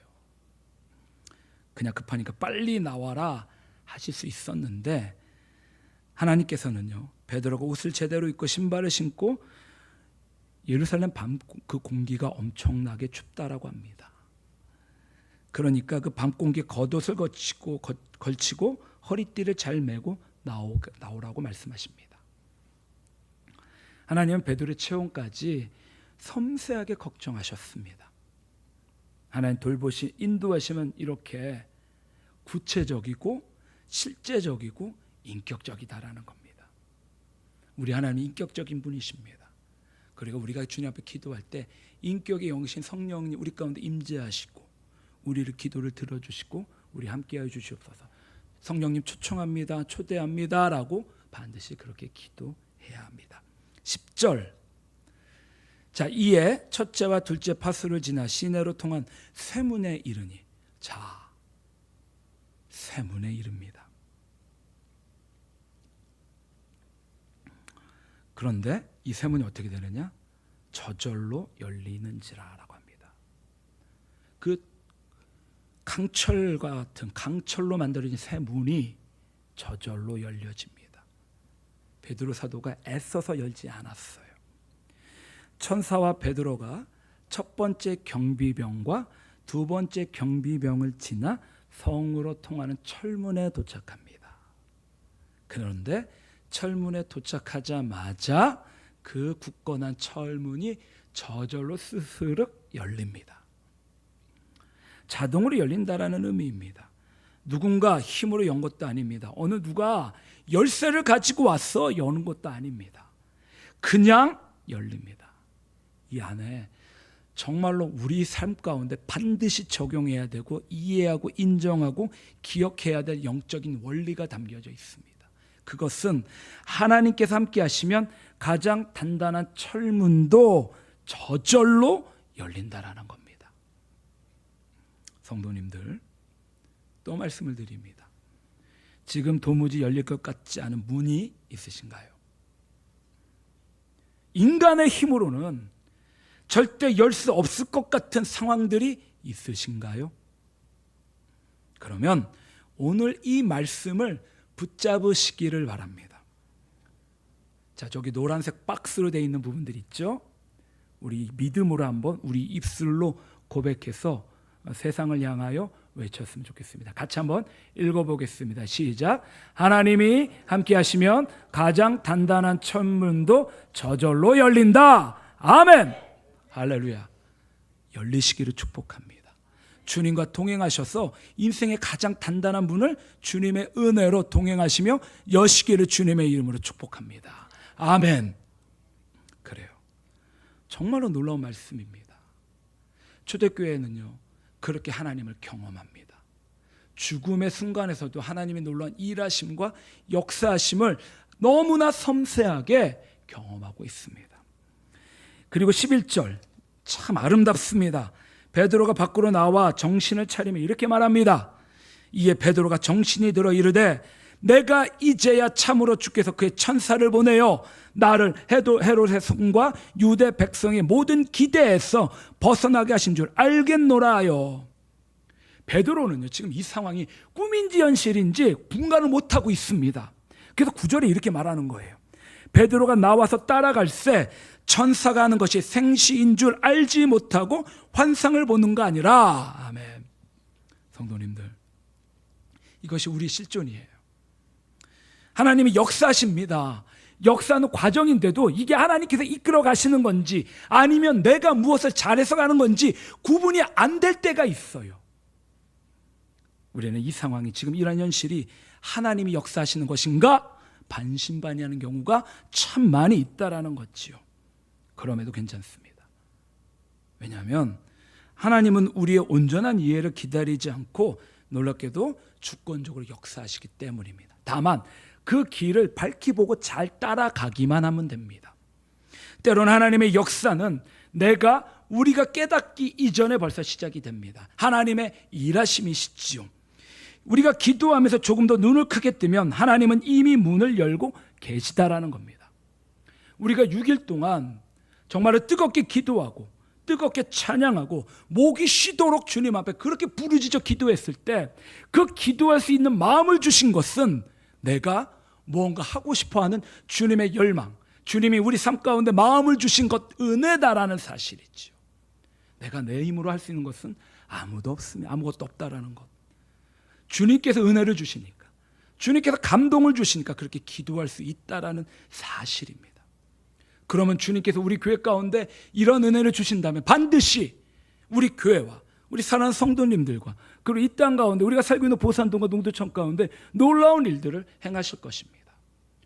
그냥 급하니까 빨리 나와라 하실 수 있었는데 하나님께서는요, 베드로가 옷을 제대로 입고 신발을 신고, 예루살렘 밤 그 공기가 엄청나게 춥다라고 합니다. 그러니까 그 밤 공기에 겉옷을 걸치고 허리띠를 잘 메고 나오라고 말씀하십니다. 하나님은 베드로의 체온까지 섬세하게 걱정하셨습니다. 하나님 돌보시 인도하시면 이렇게 구체적이고 실제적이고 인격적이다라는 겁니다. 우리 하나님이 인격적인 분이십니다. 그리고 우리가 주님 앞에 기도할 때 인격의 영이신 성령님 우리 가운데 임재하시고 우리를 기도를 들어주시고 우리 함께하여 주시옵소서. 성령님 초청합니다, 초대합니다 라고 반드시 그렇게 기도해야 합니다. 10절, 자 이에 첫째와 둘째 파수를 지나 시내로 통한 쇠문에 이르니, 자 쇠문에 이릅니다. 그런데 이 쇠문이 어떻게 되느냐? 저절로 열리는지라라고 합니다. 그 강철과 같은 강철로 만들어진 쇠문이 저절로 열려집니다. 베드로 사도가 애써서 열지 않았어요. 천사와 베드로가 첫 번째 경비병과 두 번째 경비병을 지나 성으로 통하는 철문에 도착합니다. 그런데 철문에 도착하자마자 그 굳건한 철문이 저절로 스스륵 열립니다. 자동으로 열린다라는 의미입니다. 누군가 힘으로 연 것도 아닙니다. 어느 누가 열쇠를 가지고 와서 여는 것도 아닙니다. 그냥 열립니다. 이 안에 정말로 우리 삶 가운데 반드시 적용해야 되고 이해하고 인정하고 기억해야 될 영적인 원리가 담겨져 있습니다. 그것은 하나님께서 함께 하시면 가장 단단한 철문도 저절로 열린다라는 겁니다. 성도님들, 또 말씀을 드립니다. 지금 도무지 열릴 것 같지 않은 문이 있으신가요? 인간의 힘으로는 절대 열 수 없을 것 같은 상황들이 있으신가요? 그러면 오늘 이 말씀을 붙잡으시기를 바랍니다. 자, 저기 노란색 박스로 되어 있는 부분들 있죠? 우리 믿음으로 한번 우리 입술로 고백해서 세상을 향하여 외쳤으면 좋겠습니다. 같이 한번 읽어보겠습니다. 시작. 하나님이 함께 하시면 가장 단단한 철문도 저절로 열린다. 아멘. 할렐루야. 열리시기를 축복합니다. 주님과 동행하셔서 인생의 가장 단단한 문을 주님의 은혜로 동행하시며 여시기를 주님의 이름으로 축복합니다. 아멘. 그래요. 정말로 놀라운 말씀입니다. 초대교회는요, 그렇게 하나님을 경험합니다. 죽음의 순간에서도 하나님의 놀라운 일하심과 역사하심을 너무나 섬세하게 경험하고 있습니다. 그리고 11절 참 아름답습니다. 베드로가 밖으로 나와 정신을 차리며 이렇게 말합니다. 이에 베드로가 정신이 들어 이르되 내가 이제야 참으로 주께서 그의 천사를 보내어 나를 헤롯의 손과 유대 백성의 모든 기대에서 벗어나게 하신 줄 알겠노라 하여. 베드로는요, 지금 이 상황이 꿈인지 현실인지 분간을 못하고 있습니다. 그래서 9절에 이렇게 말하는 거예요. 베드로가 나와서 따라갈새 천사가 하는 것이 생시인 줄 알지 못하고 환상을 보는 거 아니라. 아멘. 성도님들, 이것이 우리 실존이에요. 하나님이 역사하십니다. 역사는 과정인데도 이게 하나님께서 이끌어 가시는 건지 아니면 내가 무엇을 잘해서 가는 건지 구분이 안 될 때가 있어요. 우리는 이 상황이 지금 이런 현실이 하나님이 역사하시는 것인가 반신반의하는 경우가 참 많이 있다라는 거지요. 그럼에도 괜찮습니다. 왜냐하면 하나님은 우리의 온전한 이해를 기다리지 않고 놀랍게도 주권적으로 역사하시기 때문입니다. 다만 그 길을 밝히 보고 잘 따라가기만 하면 됩니다. 때로는 하나님의 역사는 우리가 깨닫기 이전에 벌써 시작이 됩니다. 하나님의 일하심이시지요. 우리가 기도하면서 조금 더 눈을 크게 뜨면 하나님은 이미 문을 열고 계시다라는 겁니다. 우리가 6일 동안 정말로 뜨겁게 기도하고 뜨겁게 찬양하고 목이 쉬도록 주님 앞에 그렇게 부르짖어 기도했을 때 그 기도할 수 있는 마음을 주신 것은 내가 무언가 하고 싶어하는 주님의 열망, 주님이 우리 삶 가운데 마음을 주신 것 은혜다라는 사실이죠. 내가 내 힘으로 할 수 있는 것은 아무것도 없다라는 것. 주님께서 은혜를 주시니까, 주님께서 감동을 주시니까 그렇게 기도할 수 있다라는 사실입니다. 그러면 주님께서 우리 교회 가운데 이런 은혜를 주신다면 반드시 우리 교회와 우리 사랑하는 성도님들과 그리고 이 땅 가운데 우리가 살고 있는 보산동과 농도청 가운데 놀라운 일들을 행하실 것입니다.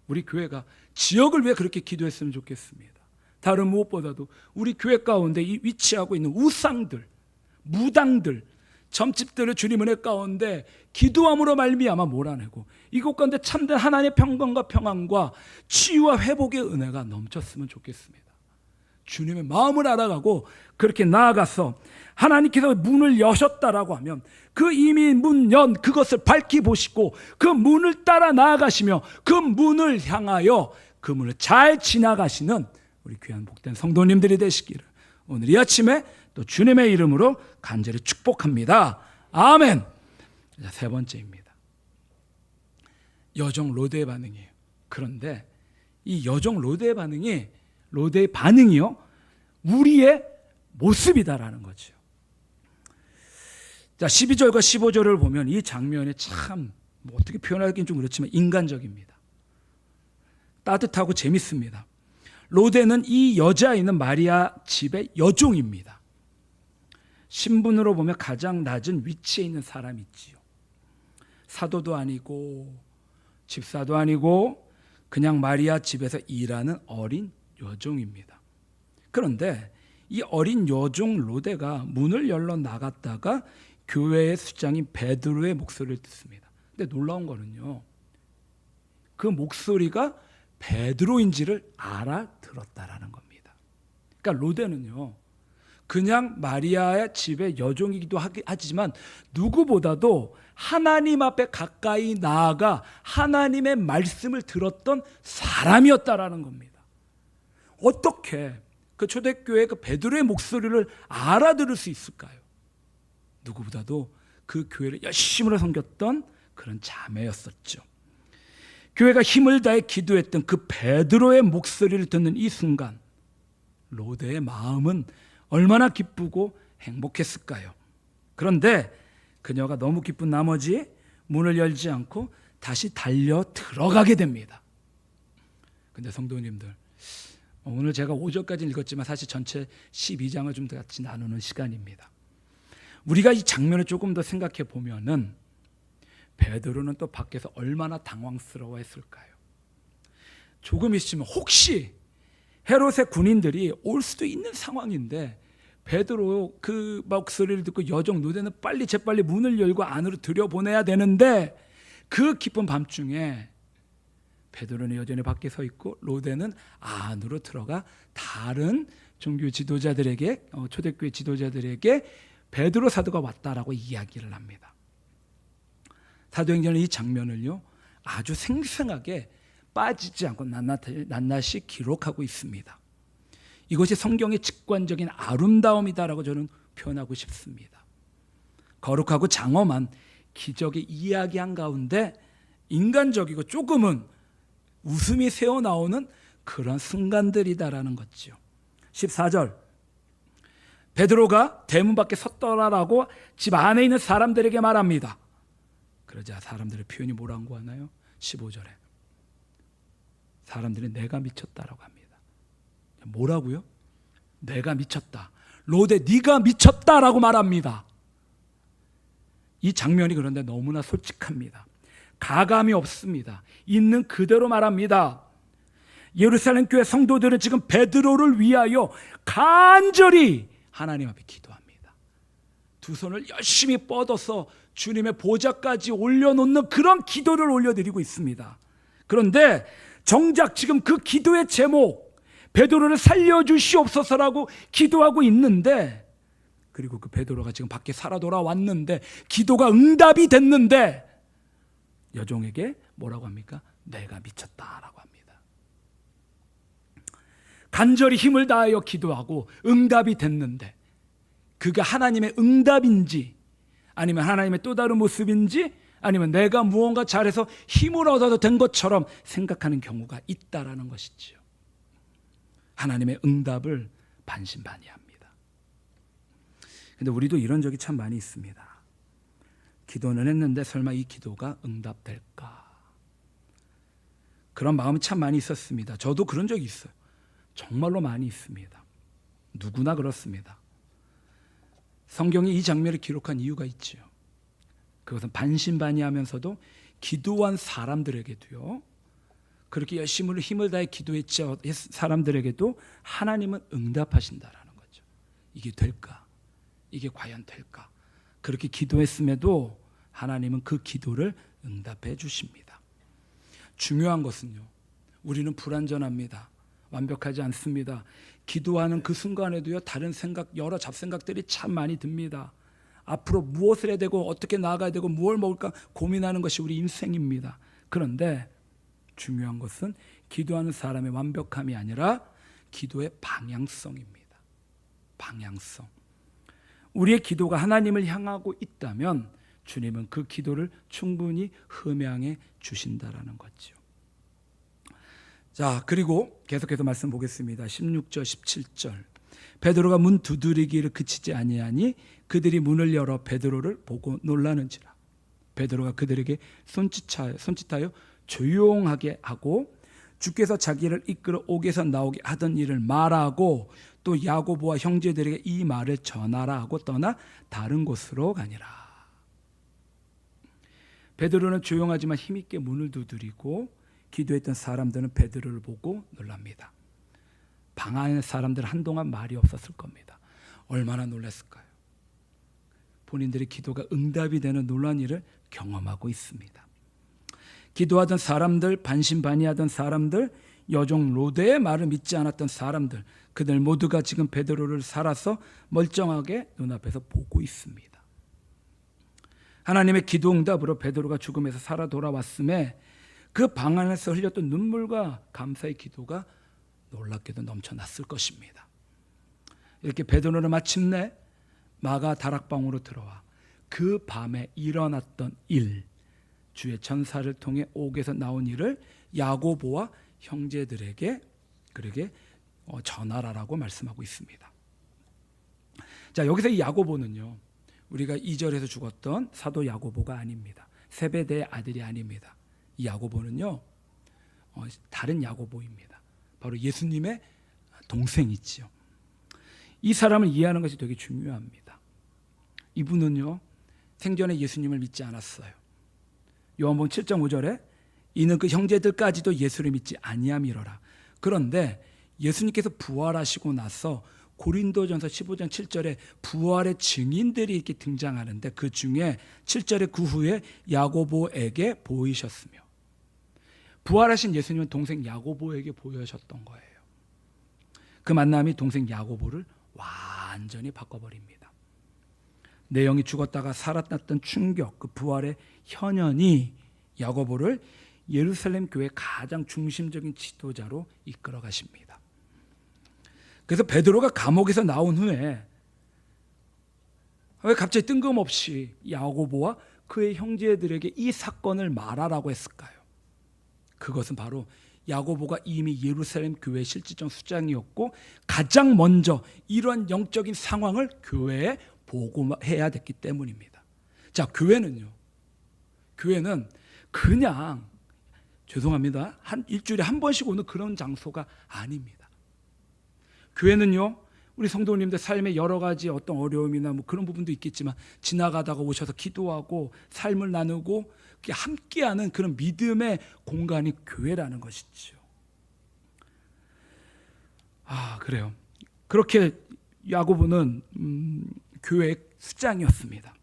우리 교회가 지역을 위해 그렇게 기도했으면 좋겠습니다. 다른 무엇보다도 우리 교회 가운데 위치하고 있는 우상들, 무당들, 점집들을 주님 은혜 가운데 기도함으로 말미암아 몰아내고 이곳 가운데 참된 하나님의 평강과 평안과 치유와 회복의 은혜가 넘쳤으면 좋겠습니다. 주님의 마음을 알아가고 그렇게 나아가서 하나님께서 문을 여셨다라고 하면 그 이미 문 연 그것을 밝히 보시고 그 문을 따라 나아가시며 그 문을 향하여 그 문을 잘 지나가시는 우리 귀한 복된 성도님들이 되시기를 오늘 이 아침에 또 주님의 이름으로 간절히 축복합니다. 아멘. 세 번째입니다. 여종 로데의 반응이에요. 그런데 이 여종 로데의 반응이요 우리의 모습이다라는 거죠. 자, 12절과 15절을 보면 이 장면이 참 어떻게 표현하기는 좀 그렇지만 인간적입니다. 따뜻하고 재밌습니다. 로데는 이 여자아이는 마리아 집의 여종입니다. 신분으로 보면 가장 낮은 위치에 있는 사람이지요. 사도도 아니고 집사도 아니고 그냥 마리아 집에서 일하는 어린 여종입니다. 그런데 이 어린 여종 로데가 문을 열러 나갔다가 교회의 수장인 베드로의 목소리를 듣습니다. 근데 놀라운 거는요, 그 목소리가 베드로인지를 알아들었다라는 겁니다. 그러니까 로데는요 그냥 마리아의 집의 여종이기도 하지만 누구보다도 하나님 앞에 가까이 나아가 하나님의 말씀을 들었던 사람이었다라는 겁니다. 어떻게 그 초대교회 그 베드로의 목소리를 알아들을 수 있을까요? 누구보다도 그 교회를 열심히 섬겼던 그런 자매였었죠. 교회가 힘을 다해 기도했던 그 베드로의 목소리를 듣는 이 순간 로데의 마음은 얼마나 기쁘고 행복했을까요? 그런데 그녀가 너무 기쁜 나머지 문을 열지 않고 다시 달려 들어가게 됩니다. 근데 성도님들, 오늘 제가 5절까지 읽었지만 사실 전체 12장을 좀 같이 나누는 시간입니다. 우리가 이 장면을 조금 더 생각해 보면은 베드로는 또 밖에서 얼마나 당황스러워했을까요? 조금 있으면 혹시 헤롯의 군인들이 올 수도 있는 상황인데 베드로 그 목소리를 듣고 여종 로데는 재빨리 문을 열고 안으로 들여보내야 되는데 그 깊은 밤중에 베드로는 여전히 밖에 서 있고 로데는 안으로 들어가 다른 종교 지도자들에게 초대교회 지도자들에게 베드로 사도가 왔다라고 이야기를 합니다. 사도행전의 이 장면을요 아주 생생하게 빠지지 않고 낱낱이 기록하고 있습니다. 이것이 성경의 직관적인 아름다움이다라고 저는 표현하고 싶습니다. 거룩하고 장엄한 기적의 이야기 한가운데 인간적이고 조금은 웃음이 새어나오는 그런 순간들이다라는 거죠. 14절, 베드로가 대문 밖에 섰더라라고 집 안에 있는 사람들에게 말합니다. 그러자 사람들의 표현이 뭐라고 하나요? 15절에 사람들이 내가 미쳤다라고 합니다. 뭐라고요? 내가 미쳤다. 로데 네가 미쳤다라고 말합니다. 이 장면이 그런데 너무나 솔직합니다. 가감이 없습니다. 있는 그대로 말합니다. 예루살렘 교회 성도들은 지금 베드로를 위하여 간절히 하나님 앞에 기도합니다. 두 손을 열심히 뻗어서 주님의 보좌까지 올려놓는 그런 기도를 올려드리고 있습니다. 그런데 정작 지금 그 기도의 제목, 베드로를 살려주시옵소서라고 기도하고 있는데, 그리고 그 베드로가 지금 밖에 살아 돌아왔는데 기도가 응답이 됐는데 여종에게 뭐라고 합니까? 내가 미쳤다라고 합니다. 간절히 힘을 다하여 기도하고 응답이 됐는데 그게 하나님의 응답인지 아니면 하나님의 또 다른 모습인지 아니면 내가 무언가 잘해서 힘을 얻어도 된 것처럼 생각하는 경우가 있다라는 것이지요. 하나님의 응답을 반신반의합니다. 근데 우리도 이런 적이 참 많이 있습니다. 기도는 했는데 설마 이 기도가 응답될까? 그런 마음이 참 많이 있었습니다. 저도 그런 적이 있어요. 정말로 많이 있습니다. 누구나 그렇습니다. 성경이 이 장면을 기록한 이유가 있지요. 그것은 반신반의하면서도 기도한 사람들에게도요, 그렇게 열심히 힘을 다해 기도했죠 사람들에게도 하나님은 응답하신다라는 거죠. 이게 될까? 이게 과연 될까? 그렇게 기도했음에도 하나님은 그 기도를 응답해 주십니다. 중요한 것은요, 우리는 불완전합니다. 완벽하지 않습니다. 기도하는 그 순간에도요, 다른 생각, 여러 잡생각들이 참 많이 듭니다. 앞으로 무엇을 해야 되고 어떻게 나아가야 되고 무엇을 먹을까 고민하는 것이 우리 인생입니다. 그런데 중요한 것은 기도하는 사람의 완벽함이 아니라 기도의 방향성입니다. 방향성. 우리의 기도가 하나님을 향하고 있다면 주님은 그 기도를 충분히 흠양해 주신다라는 거죠. 자, 그리고 계속해서 말씀 보겠습니다. 16절 17절. 베드로가 문 두드리기를 그치지 아니하니 그들이 문을 열어 베드로를 보고 놀라는지라. 베드로가 그들에게 손짓하여 조용하게 하고 주께서 자기를 이끌어 옥에서 나오게 하던 일을 말하고 또 야고보와 형제들에게 이 말을 전하라 하고 떠나 다른 곳으로 가니라. 베드로는 조용하지만 힘있게 문을 두드리고 기도했던 사람들은 베드로를 보고 놀랍니다. 방 안에 사람들 한동안 말이 없었을 겁니다. 얼마나 놀랐을까요? 본인들의 기도가 응답이 되는 놀라운 일을 경험하고 있습니다. 기도하던 사람들, 반신반의하던 사람들, 여종 로데의 말을 믿지 않았던 사람들, 그들 모두가 지금 베드로를 살아서 멀쩡하게 눈앞에서 보고 있습니다. 하나님의 기도 응답으로 베드로가 죽음에서 살아 돌아왔음에 그 방 안에서 흘렸던 눈물과 감사의 기도가 놀랍게도 넘쳐났을 것입니다. 이렇게 베드로는 마침내 마가 다락방으로 들어와 그 밤에 일어났던 일, 주의 천사를 통해 옥에서 나온 일을 야고보와 형제들에게 그에게 전하라라고 말씀하고 있습니다. 자, 여기서 이 야고보는요, 우리가 2절에서 죽었던 사도 야고보가 아닙니다. 세베대의 아들이 아닙니다. 이 야고보는요, 다른 야고보입니다. 바로 예수님의 동생이지요. 이 사람을 이해하는 것이 되게 중요합니다. 이분은요, 생전에 예수님을 믿지 않았어요. 요한복음 7.5절에 이는 그 형제들까지도 예수를 믿지 아니함이로라. 그런데 예수님께서 부활하시고 나서 고린도전서 15장 7절에 부활의 증인들이 이렇게 등장하는데 그 중에 7절에 그 후에 야고보에게 보이셨으며, 부활하신 예수님은 동생 야고보에게 보여셨던 거예요. 그 만남이 동생 야고보를 완전히 바꿔버립니다. 내영이 죽었다가 살아났던 충격, 그 부활의 현현이 야고보를 예루살렘 교회의 가장 중심적인 지도자로 이끌어 가십니다. 그래서 베드로가 감옥에서 나온 후에 왜 갑자기 뜬금없이 야고보와 그의 형제들에게 이 사건을 말하라고 했을까요? 그것은 바로 야고보가 이미 예루살렘 교회의 실질적 수장이었고 가장 먼저 이러한 영적인 상황을 교회에 보고해야 됐기 때문입니다. 자, 교회는 그냥 죄송합니다. 일주일에 한 번씩 오는 그런 장소가 아닙니다. 교회는요, 우리 성도님들 삶에 여러 가지 어떤 어려움이나 뭐 그런 부분도 있겠지만 지나가다가 오셔서 기도하고 삶을 나누고 함께하는 그런 믿음의 공간이 교회라는 것이죠. 그래요. 그렇게 야고보는 교회의 수장이었습니다.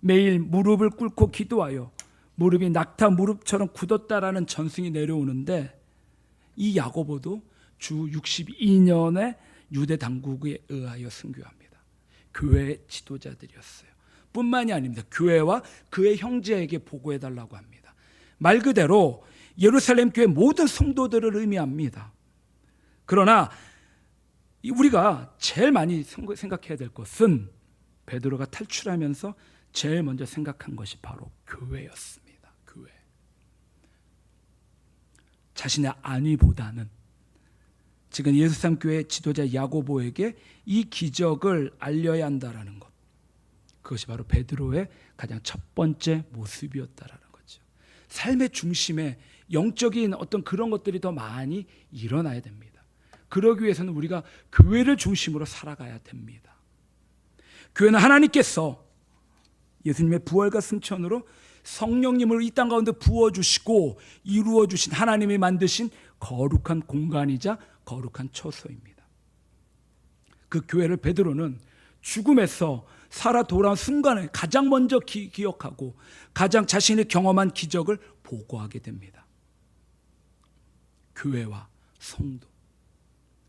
매일 무릎을 꿇고 기도하여 무릎이 낙타 무릎처럼 굳었다라는 전승이 내려오는데 이 야고보도 주 62년에 유대 당국에 의하여 순교합니다. 교회의 지도자들이었어요. 뿐만이 아닙니다. 교회와 그의 형제에게 보고해달라고 합니다. 말 그대로 예루살렘 교회 모든 성도들을 의미합니다. 그러나 우리가 제일 많이 생각해야 될 것은 베드로가 탈출하면서 제일 먼저 생각한 것이 바로 교회였습니다. 교회. 자신의 안위보다는 지금 예루살렘 교회 지도자 야고보에게 이 기적을 알려야 한다라는 것, 그것이 바로 베드로의 가장 첫 번째 모습이었다라는 거죠. 삶의 중심에 영적인 어떤 그런 것들이 더 많이 일어나야 됩니다. 그러기 위해서는 우리가 교회를 중심으로 살아가야 됩니다. 교회는 하나님께서 예수님의 부활과 승천으로 성령님을 이 땅 가운데 부어주시고 이루어주신 하나님이 만드신 거룩한 공간이자 거룩한 처소입니다. 그 교회를 베드로는 죽음에서 살아 돌아온 순간에 가장 먼저 기억하고 가장 자신이 경험한 기적을 보고하게 됩니다. 교회와 성도,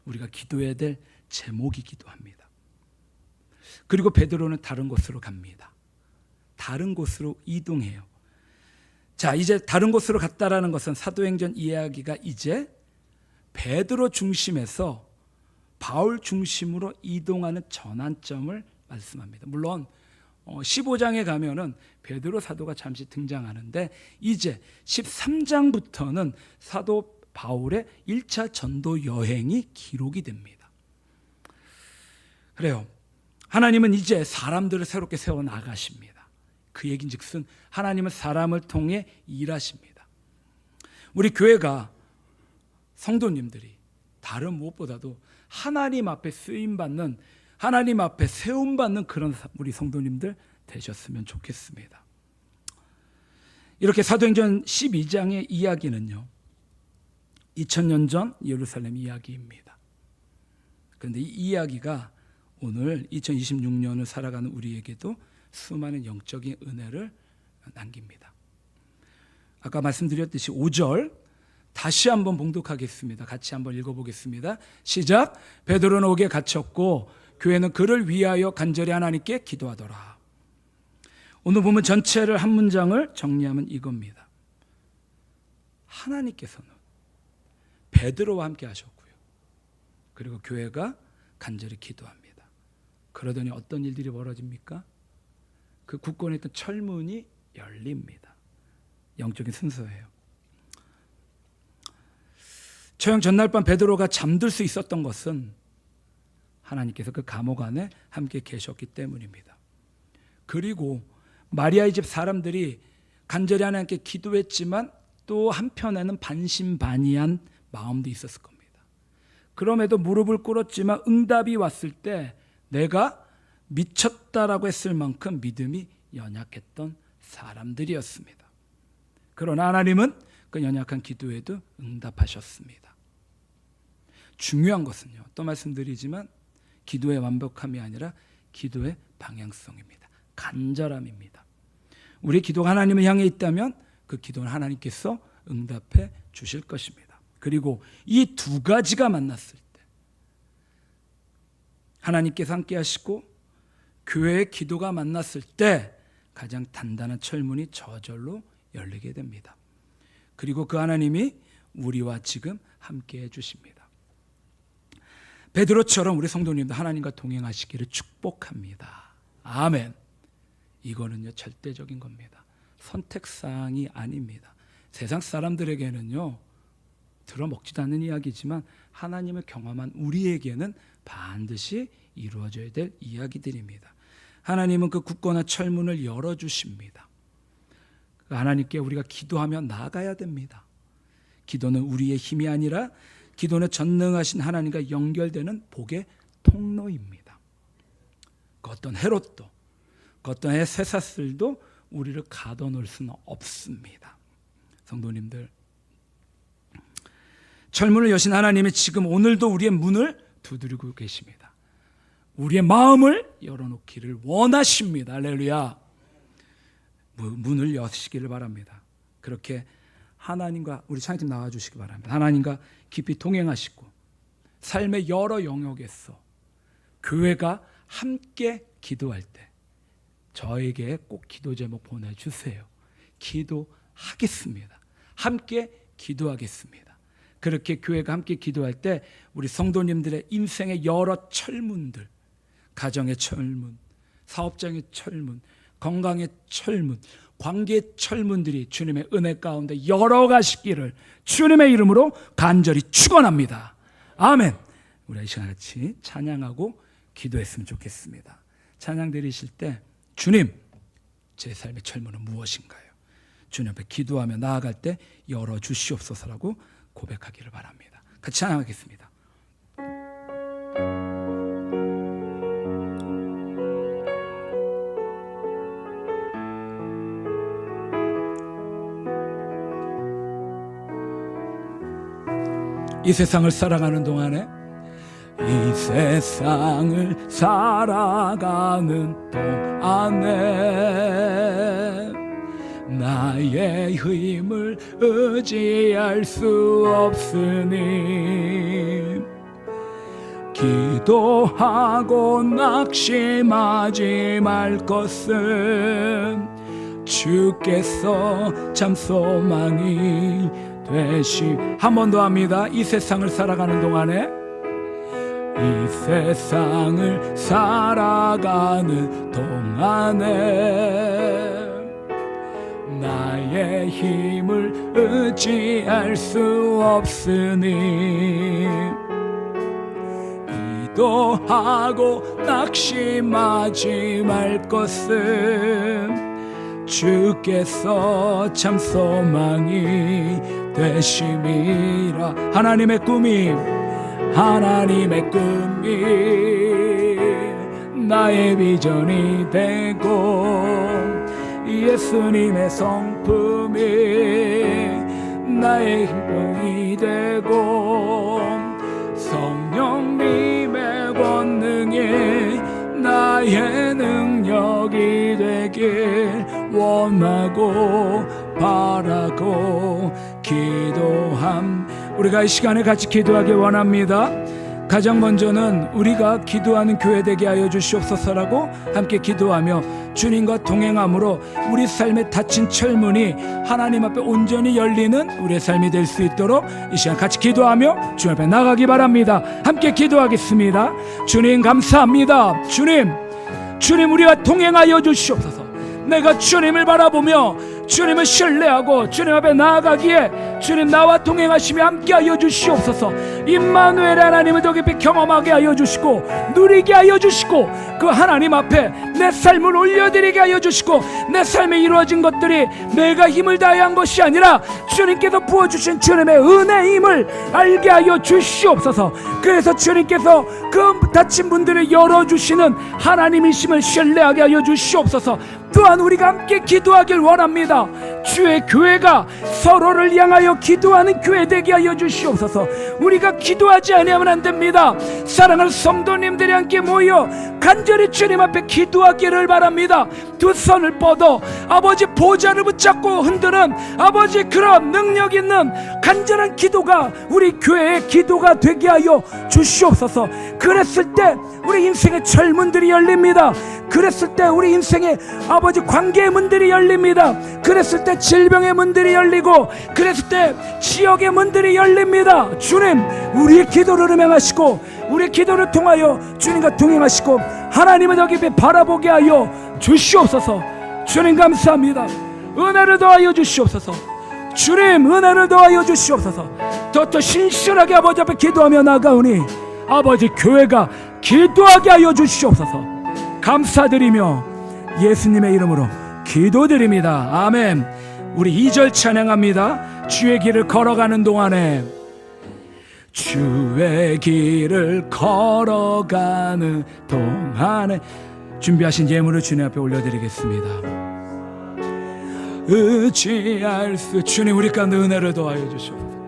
우리가 기도해야 될 제목이기도 합니다. 그리고 베드로는 다른 곳으로 갑니다. 다른 곳으로 이동해요. 자, 이제 다른 곳으로 갔다라는 것은 사도행전 이야기가 이제 베드로 중심에서 바울 중심으로 이동하는 전환점을 말씀합니다. 물론 15장에 가면은 베드로 사도가 잠시 등장하는데 이제 13장부터는 사도 바울의 1차 전도 여행이 기록이 됩니다. 그래요. 하나님은 이제 사람들을 새롭게 세워 나가십니다. 그 얘긴즉슨 하나님은 사람을 통해 일하십니다. 우리 교회가 성도님들이 다른 무엇보다도 하나님 앞에 쓰임받는, 하나님 앞에 세움받는 그런 우리 성도님들 되셨으면 좋겠습니다. 이렇게 사도행전 12장의 이야기는요, 2000년 전 예루살렘 이야기입니다. 그런데 이 이야기가 오늘 2026년을 살아가는 우리에게도 수많은 영적인 은혜를 남깁니다. 아까 말씀드렸듯이 5절 다시 한번 봉독하겠습니다. 같이 한번 읽어보겠습니다. 시작. 베드로는 옥에 갇혔고 교회는 그를 위하여 간절히 하나님께 기도하더라. 오늘 보면 전체를 한 문장을 정리하면 이겁니다. 하나님께서는 베드로와 함께 하셨고요, 그리고 교회가 간절히 기도합니다. 그러더니 어떤 일들이 벌어집니까? 그 굳건해 있던 철문이 열립니다. 영적인 순서예요. 처형 전날 밤 베드로가 잠들 수 있었던 것은 하나님께서 그 감옥 안에 함께 계셨기 때문입니다. 그리고 마리아의 집 사람들이 간절히 하나님께 기도했지만 또 한편에는 반신반의한 마음도 있었을 겁니다. 그럼에도 무릎을 꿇었지만 응답이 왔을 때 내가 미쳤다라고 했을 만큼 믿음이 연약했던 사람들이었습니다. 그러나 하나님은 그 연약한 기도에도 응답하셨습니다. 중요한 것은요, 또 말씀드리지만 기도의 완벽함이 아니라 기도의 방향성입니다. 간절함입니다. 우리 기도가 하나님을 향해 있다면 그 기도는 하나님께서 응답해 주실 것입니다. 그리고 이 두 가지가 만났을 때 하나님께서 함께 하시고 교회의 기도가 만났을 때 가장 단단한 철문이 저절로 열리게 됩니다. 그리고 그 하나님이 우리와 지금 함께 해주십니다. 베드로처럼 우리 성도님도 하나님과 동행하시기를 축복합니다. 아멘. 이거는요 절대적인 겁니다. 선택사항이 아닙니다. 세상 사람들에게는요 들어먹지도 않는 이야기지만 하나님을 경험한 우리에게는 반드시 이루어져야 될 이야기들입니다. 하나님은 그 굳건한 철문을 열어주십니다. 하나님께 우리가 기도하며 나아가야 됩니다. 기도는 우리의 힘이 아니라 기도는 전능하신 하나님과 연결되는 복의 통로입니다. 그 어떤 헤롯도 그 어떤 쇠사슬도 우리를 가둬놓을 수는 없습니다. 성도님들, 철문을 여신 하나님이 지금 오늘도 우리의 문을 두드리고 계십니다. 우리의 마음을 열어놓기를 원하십니다. 할렐루야. 문을 여시기를 바랍니다. 그렇게 하나님과, 우리 찬양팀 나와주시기 바랍니다. 하나님과 깊이 동행하시고 삶의 여러 영역에서 교회가 함께 기도할 때 저에게 꼭 기도 제목 보내주세요. 기도하겠습니다. 함께 기도하겠습니다. 그렇게 교회가 함께 기도할 때 우리 성도님들의 인생의 여러 철문들, 가정의 철문, 사업장의 철문, 건강의 철문, 관계의 철문들이 주님의 은혜 가운데 열어가시기를 주님의 이름으로 간절히 축원합니다. 아멘. 우리 이 시간 같이 찬양하고 기도했으면 좋겠습니다. 찬양 드리실 때 주님, 제 삶의 철문은 무엇인가요? 주님 앞에 기도하며 나아갈 때 열어주시옵소서라고 고백하기를 바랍니다. 같이 찬양하겠습니다. 이 세상을 살아가는 동안에 이 세상을 살아가는 동안에 나의 힘을 의지할 수 없으니 기도하고 낙심하지 말 것은 주께서 참 소망이 한 번 더 합니다. 이 세상을 살아가는 동안에 이 세상을 살아가는 동안에 나의 힘을 의지할 수 없으니 기도하고 낙심하지 말 것은 주께서 참 소망이 되심이라. 하나님의 꿈이 나의 비전이 되고 예수님의 성품이 나의 힘이 되고 성령님의 권능이 나의 능력이 되길 원하고 바라고 기도함. 우리가 이 시간에 같이 기도하기 원합니다. 가장 먼저는 우리가 기도하는 교회 되게 하여 주시옵소서라고 함께 기도하며 주님과 동행함으로 우리 삶의 닫힌 철문이 하나님 앞에 온전히 열리는 우리의 삶이 될 수 있도록 이 시간 같이 기도하며 주님 앞에 나가기 바랍니다. 함께 기도하겠습니다. 주님 감사합니다. 주님 우리와 동행하여 주시옵소서. 내가 주님을 바라보며 주님을 신뢰하고 주님 앞에 나아가기에 주님 나와 동행하시며 함께하여 주시옵소서. 임마누엘 하나님을 더 깊이 경험하게 하여 주시고 누리게 하여 주시고 그 하나님 앞에 내 삶을 올려드리게 하여 주시고 내 삶에 이루어진 것들이 내가 힘을 다해 한 것이 아니라 주님께서 부어주신 주님의 은혜의 힘을 알게 하여 주시옵소서. 그래서 주님께서 그 닫힌 문들을 열어주시는 하나님이심을 신뢰하게 하여 주시옵소서. 또한 우리가 함께 기도하길 원합니다. 주의 교회가 서로를 향하여 기도하는 교회 되게 하여 주시옵소서. 우리가 기도하지 아니하면 안 됩니다. 사랑하는 성도님들이 함께 모여 간절히 주님 앞에 기도하기를 바랍니다. 두 손을 뻗어 아버지 보좌를 붙잡고 흔드는 아버지 그런 능력 있는 간절한 기도가 우리 교회의 기도가 되게 하여 주시옵소서. 그랬을 때 우리 인생의 철문들이 열립니다. 그랬을 때 우리 인생의 아버지 관계의 문들이 열립니다. 그랬을 때 질병의 문들이 열리고 그랬을 때 지역의 문들이 열립니다. 주님 우리의 기도를 음행하시고 우리의 기도를 통하여 주님과 동행하시고 하나님을 더 깊이 바라보게 하여 주시옵소서. 주님 감사합니다. 은혜를 더하여 주시옵소서. 주님 은혜를 더하여 주시옵소서. 더 신실하게 아버지 앞에 기도하며 나가오니 아버지 교회가 기도하게 하여 주시옵소서. 감사드리며 예수님의 이름으로 기도드립니다. 아멘. 우리 2절 찬양합니다. 주의 길을 걸어가는 동안에, 주의 길을 걸어가는 동안에 준비하신 예물을 주님 앞에 올려드리겠습니다. 의지할 수, 주님 우리 가운데 은혜를 더하여 주시옵소서.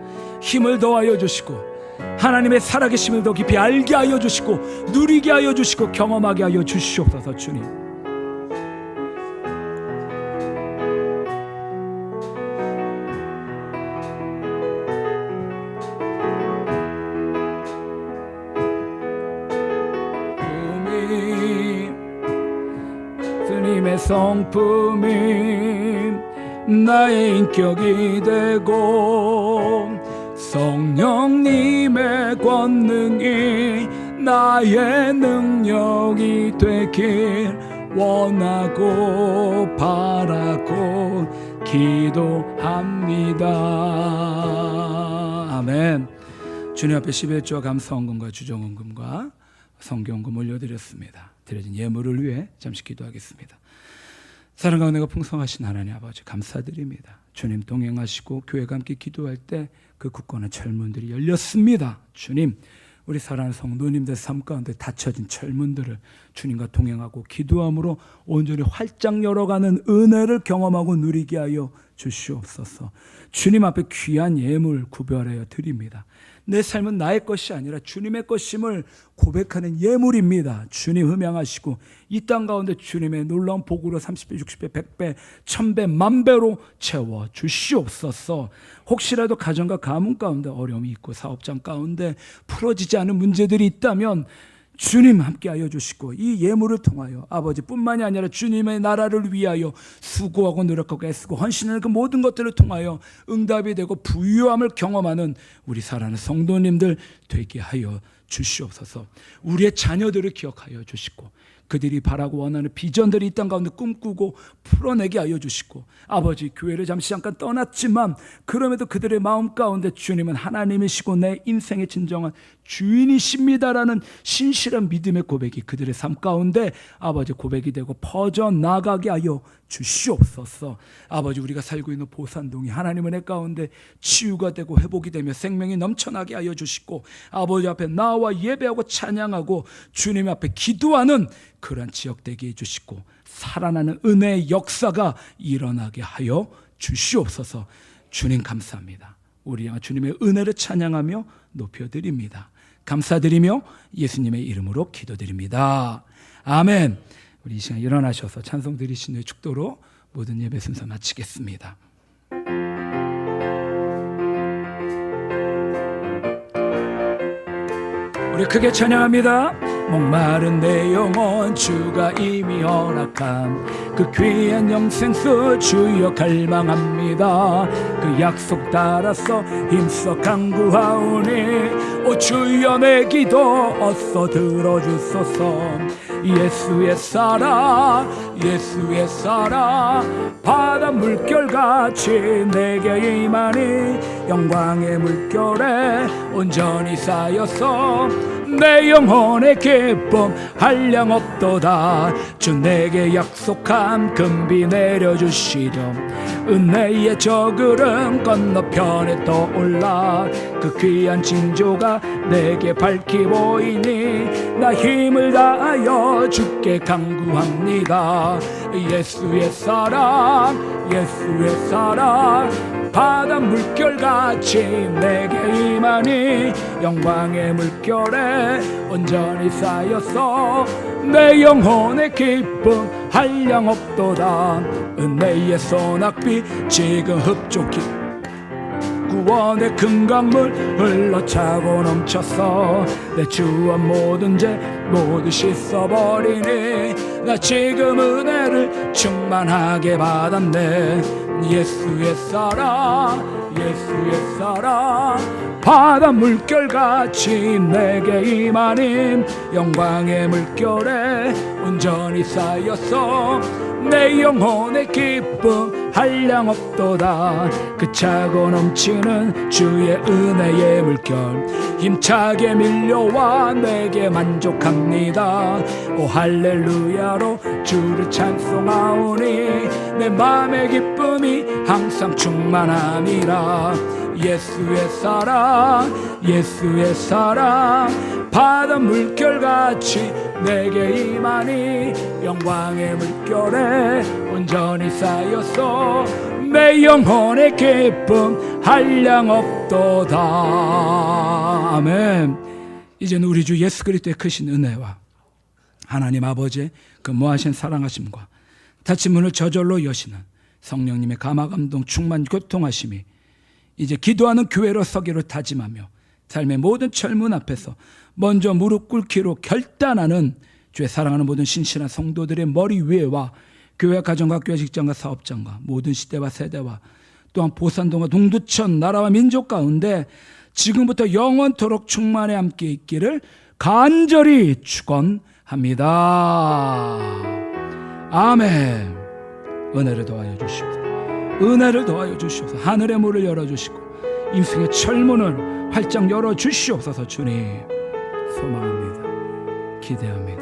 힘을 더하여 주시고 하나님의 살아계심을 더 깊이 알게 하여 주시고 누리게 하여 주시고 경험하게 하여 주시옵소서. 주님 주님의 성품이 나의 인격이 되고 성령님의 권능이 나의 능력이 되길 원하고 바라고 기도합니다. 아멘. 주님 앞에 11조와 감사헌금과 주정헌금과 성경헌금 올려드렸습니다. 드려진 예물을 위해 잠시 기도하겠습니다. 사랑과 은혜가 풍성하신 하나님 아버지 감사드립니다. 주님 동행하시고 교회가 함께 기도할 때 그 굳건한 철문들이 열렸습니다. 주님 우리 사랑하는 성도님들 삶 가운데 닫혀진 철문들을 주님과 동행하고 기도함으로 온전히 활짝 열어가는 은혜를 경험하고 누리게 하여 주시옵소서. 주님 앞에 귀한 예물 구별하여 드립니다. 내 삶은 나의 것이 아니라 주님의 것임을 고백하는 예물입니다. 주님 흠양하시고 이 땅 가운데 주님의 놀라운 복으로 30배, 60배, 100배, 1000배, 만배로 채워 주시옵소서. 혹시라도 가정과 가문 가운데 어려움이 있고 사업장 가운데 풀어지지 않은 문제들이 있다면 주님 함께하여 주시고 이 예물을 통하여 아버지뿐만이 아니라 주님의 나라를 위하여 수고하고 노력하고 애쓰고 헌신하는 그 모든 것들을 통하여 응답이 되고 부유함을 경험하는 우리 사랑하는 성도님들 되게 하여 주시옵소서. 우리의 자녀들을 기억하여 주시고 그들이 바라고 원하는 비전들이 이 땅 가운데 꿈꾸고 풀어내게 하여 주시고 아버지 교회를 잠시 잠깐 떠났지만 그럼에도 그들의 마음 가운데 주님은 하나님이시고 내 인생의 진정한 주인이십니다라는 신실한 믿음의 고백이 그들의 삶 가운데 아버지 고백이 되고 퍼져나가게 하여 주시옵소서. 아버지 우리가 살고 있는 보산동이 하나님 은혜 가운데 치유가 되고 회복이 되며 생명이 넘쳐나게 하여 주시고 아버지 앞에 나와 예배하고 찬양하고 주님 앞에 기도하는 그런 지역 되게 해주시고 살아나는 은혜의 역사가 일어나게 하여 주시옵소서. 주님 감사합니다. 우리 향한 주님의 은혜를 찬양하며 높여드립니다. 감사드리며 예수님의 이름으로 기도드립니다. 아멘. 우리 이 시간 일어나셔서 찬송 드리신 후에 축도로 모든 예배 순서 마치겠습니다. 우리 크게 찬양합니다. 목마른 내 영혼 주가 이미 허락한 그 귀한 영생수 주여 갈망합니다. 그 약속 따라서 힘써 간구하오니 오 주여 내 기도 어서 들어주소서. 예수의 사랑 예수의 사랑 바다 물결같이 내게 임하니 영광의 물결에 온전히 쌓여서 내 영혼의 기쁨 한량 없도다. 주 내게 약속한 금비 내려주시렴. 은혜의 저 구름 건너편에 떠올라 그 귀한 징조가 내게 밝히 보이니 나 힘을 다하여 주께 간구합니다. 예수의 사랑 예수의 사랑 바다 물결같이 내게 임하니 영광의 물결에 온전히 쌓여서 내 영혼의 기쁨 한량 없도다. 은혜의 소낙비 지금 흡족히 구원의 큰 강물 흘러차고 넘쳤어. 내 주원 모든 죄 모두 씻어버리니 나 지금 은혜를 충만하게 받았네. 예수의 사랑 예수의 사랑 바다 물결같이 내게 임하님. 영광의 물결에 온전히 쌓였어. 내 영혼의 기쁨 한량없도다. 그 차고 넘치는 주의 은혜의 물결 힘차게 밀려와 내게 만족합니다. 오 할렐루야로 주를 찬송하오니 내 맘의 기쁨이 항상 충만함이라. 예수의 사랑 예수의 사랑 바다 물결같이 내게 임하니 영광의 물결에 온전히 쌓였어. 내 영혼의 기쁨 한량없도다. 아멘. 이제는 우리 주 예수 그리스도의 크신 은혜와 하나님 아버지의 그 무하신 사랑하심과 닫힌 문을 저절로 여시는 성령님의 감화감동 충만 교통하심이 이제 기도하는 교회로 서기로 다짐하며 삶의 모든 철문 앞에서 먼저 무릎 꿇기로 결단하는 주의 사랑하는 모든 신실한 성도들의 머리 위에와 교회 가정과 교회 직장과 사업장과 모든 시대와 세대와 또한 보산동과 동두천 나라와 민족 가운데 지금부터 영원토록 충만에 함께 있기를 간절히 축원합니다. 아멘. 은혜를 더하여 주시옵소서. 은혜를 더하여 주시옵소서. 하늘의 문을 열어주시고 인생의 철문을 활짝 열어주시옵소서. 주님 소망합니다. 기대합니다.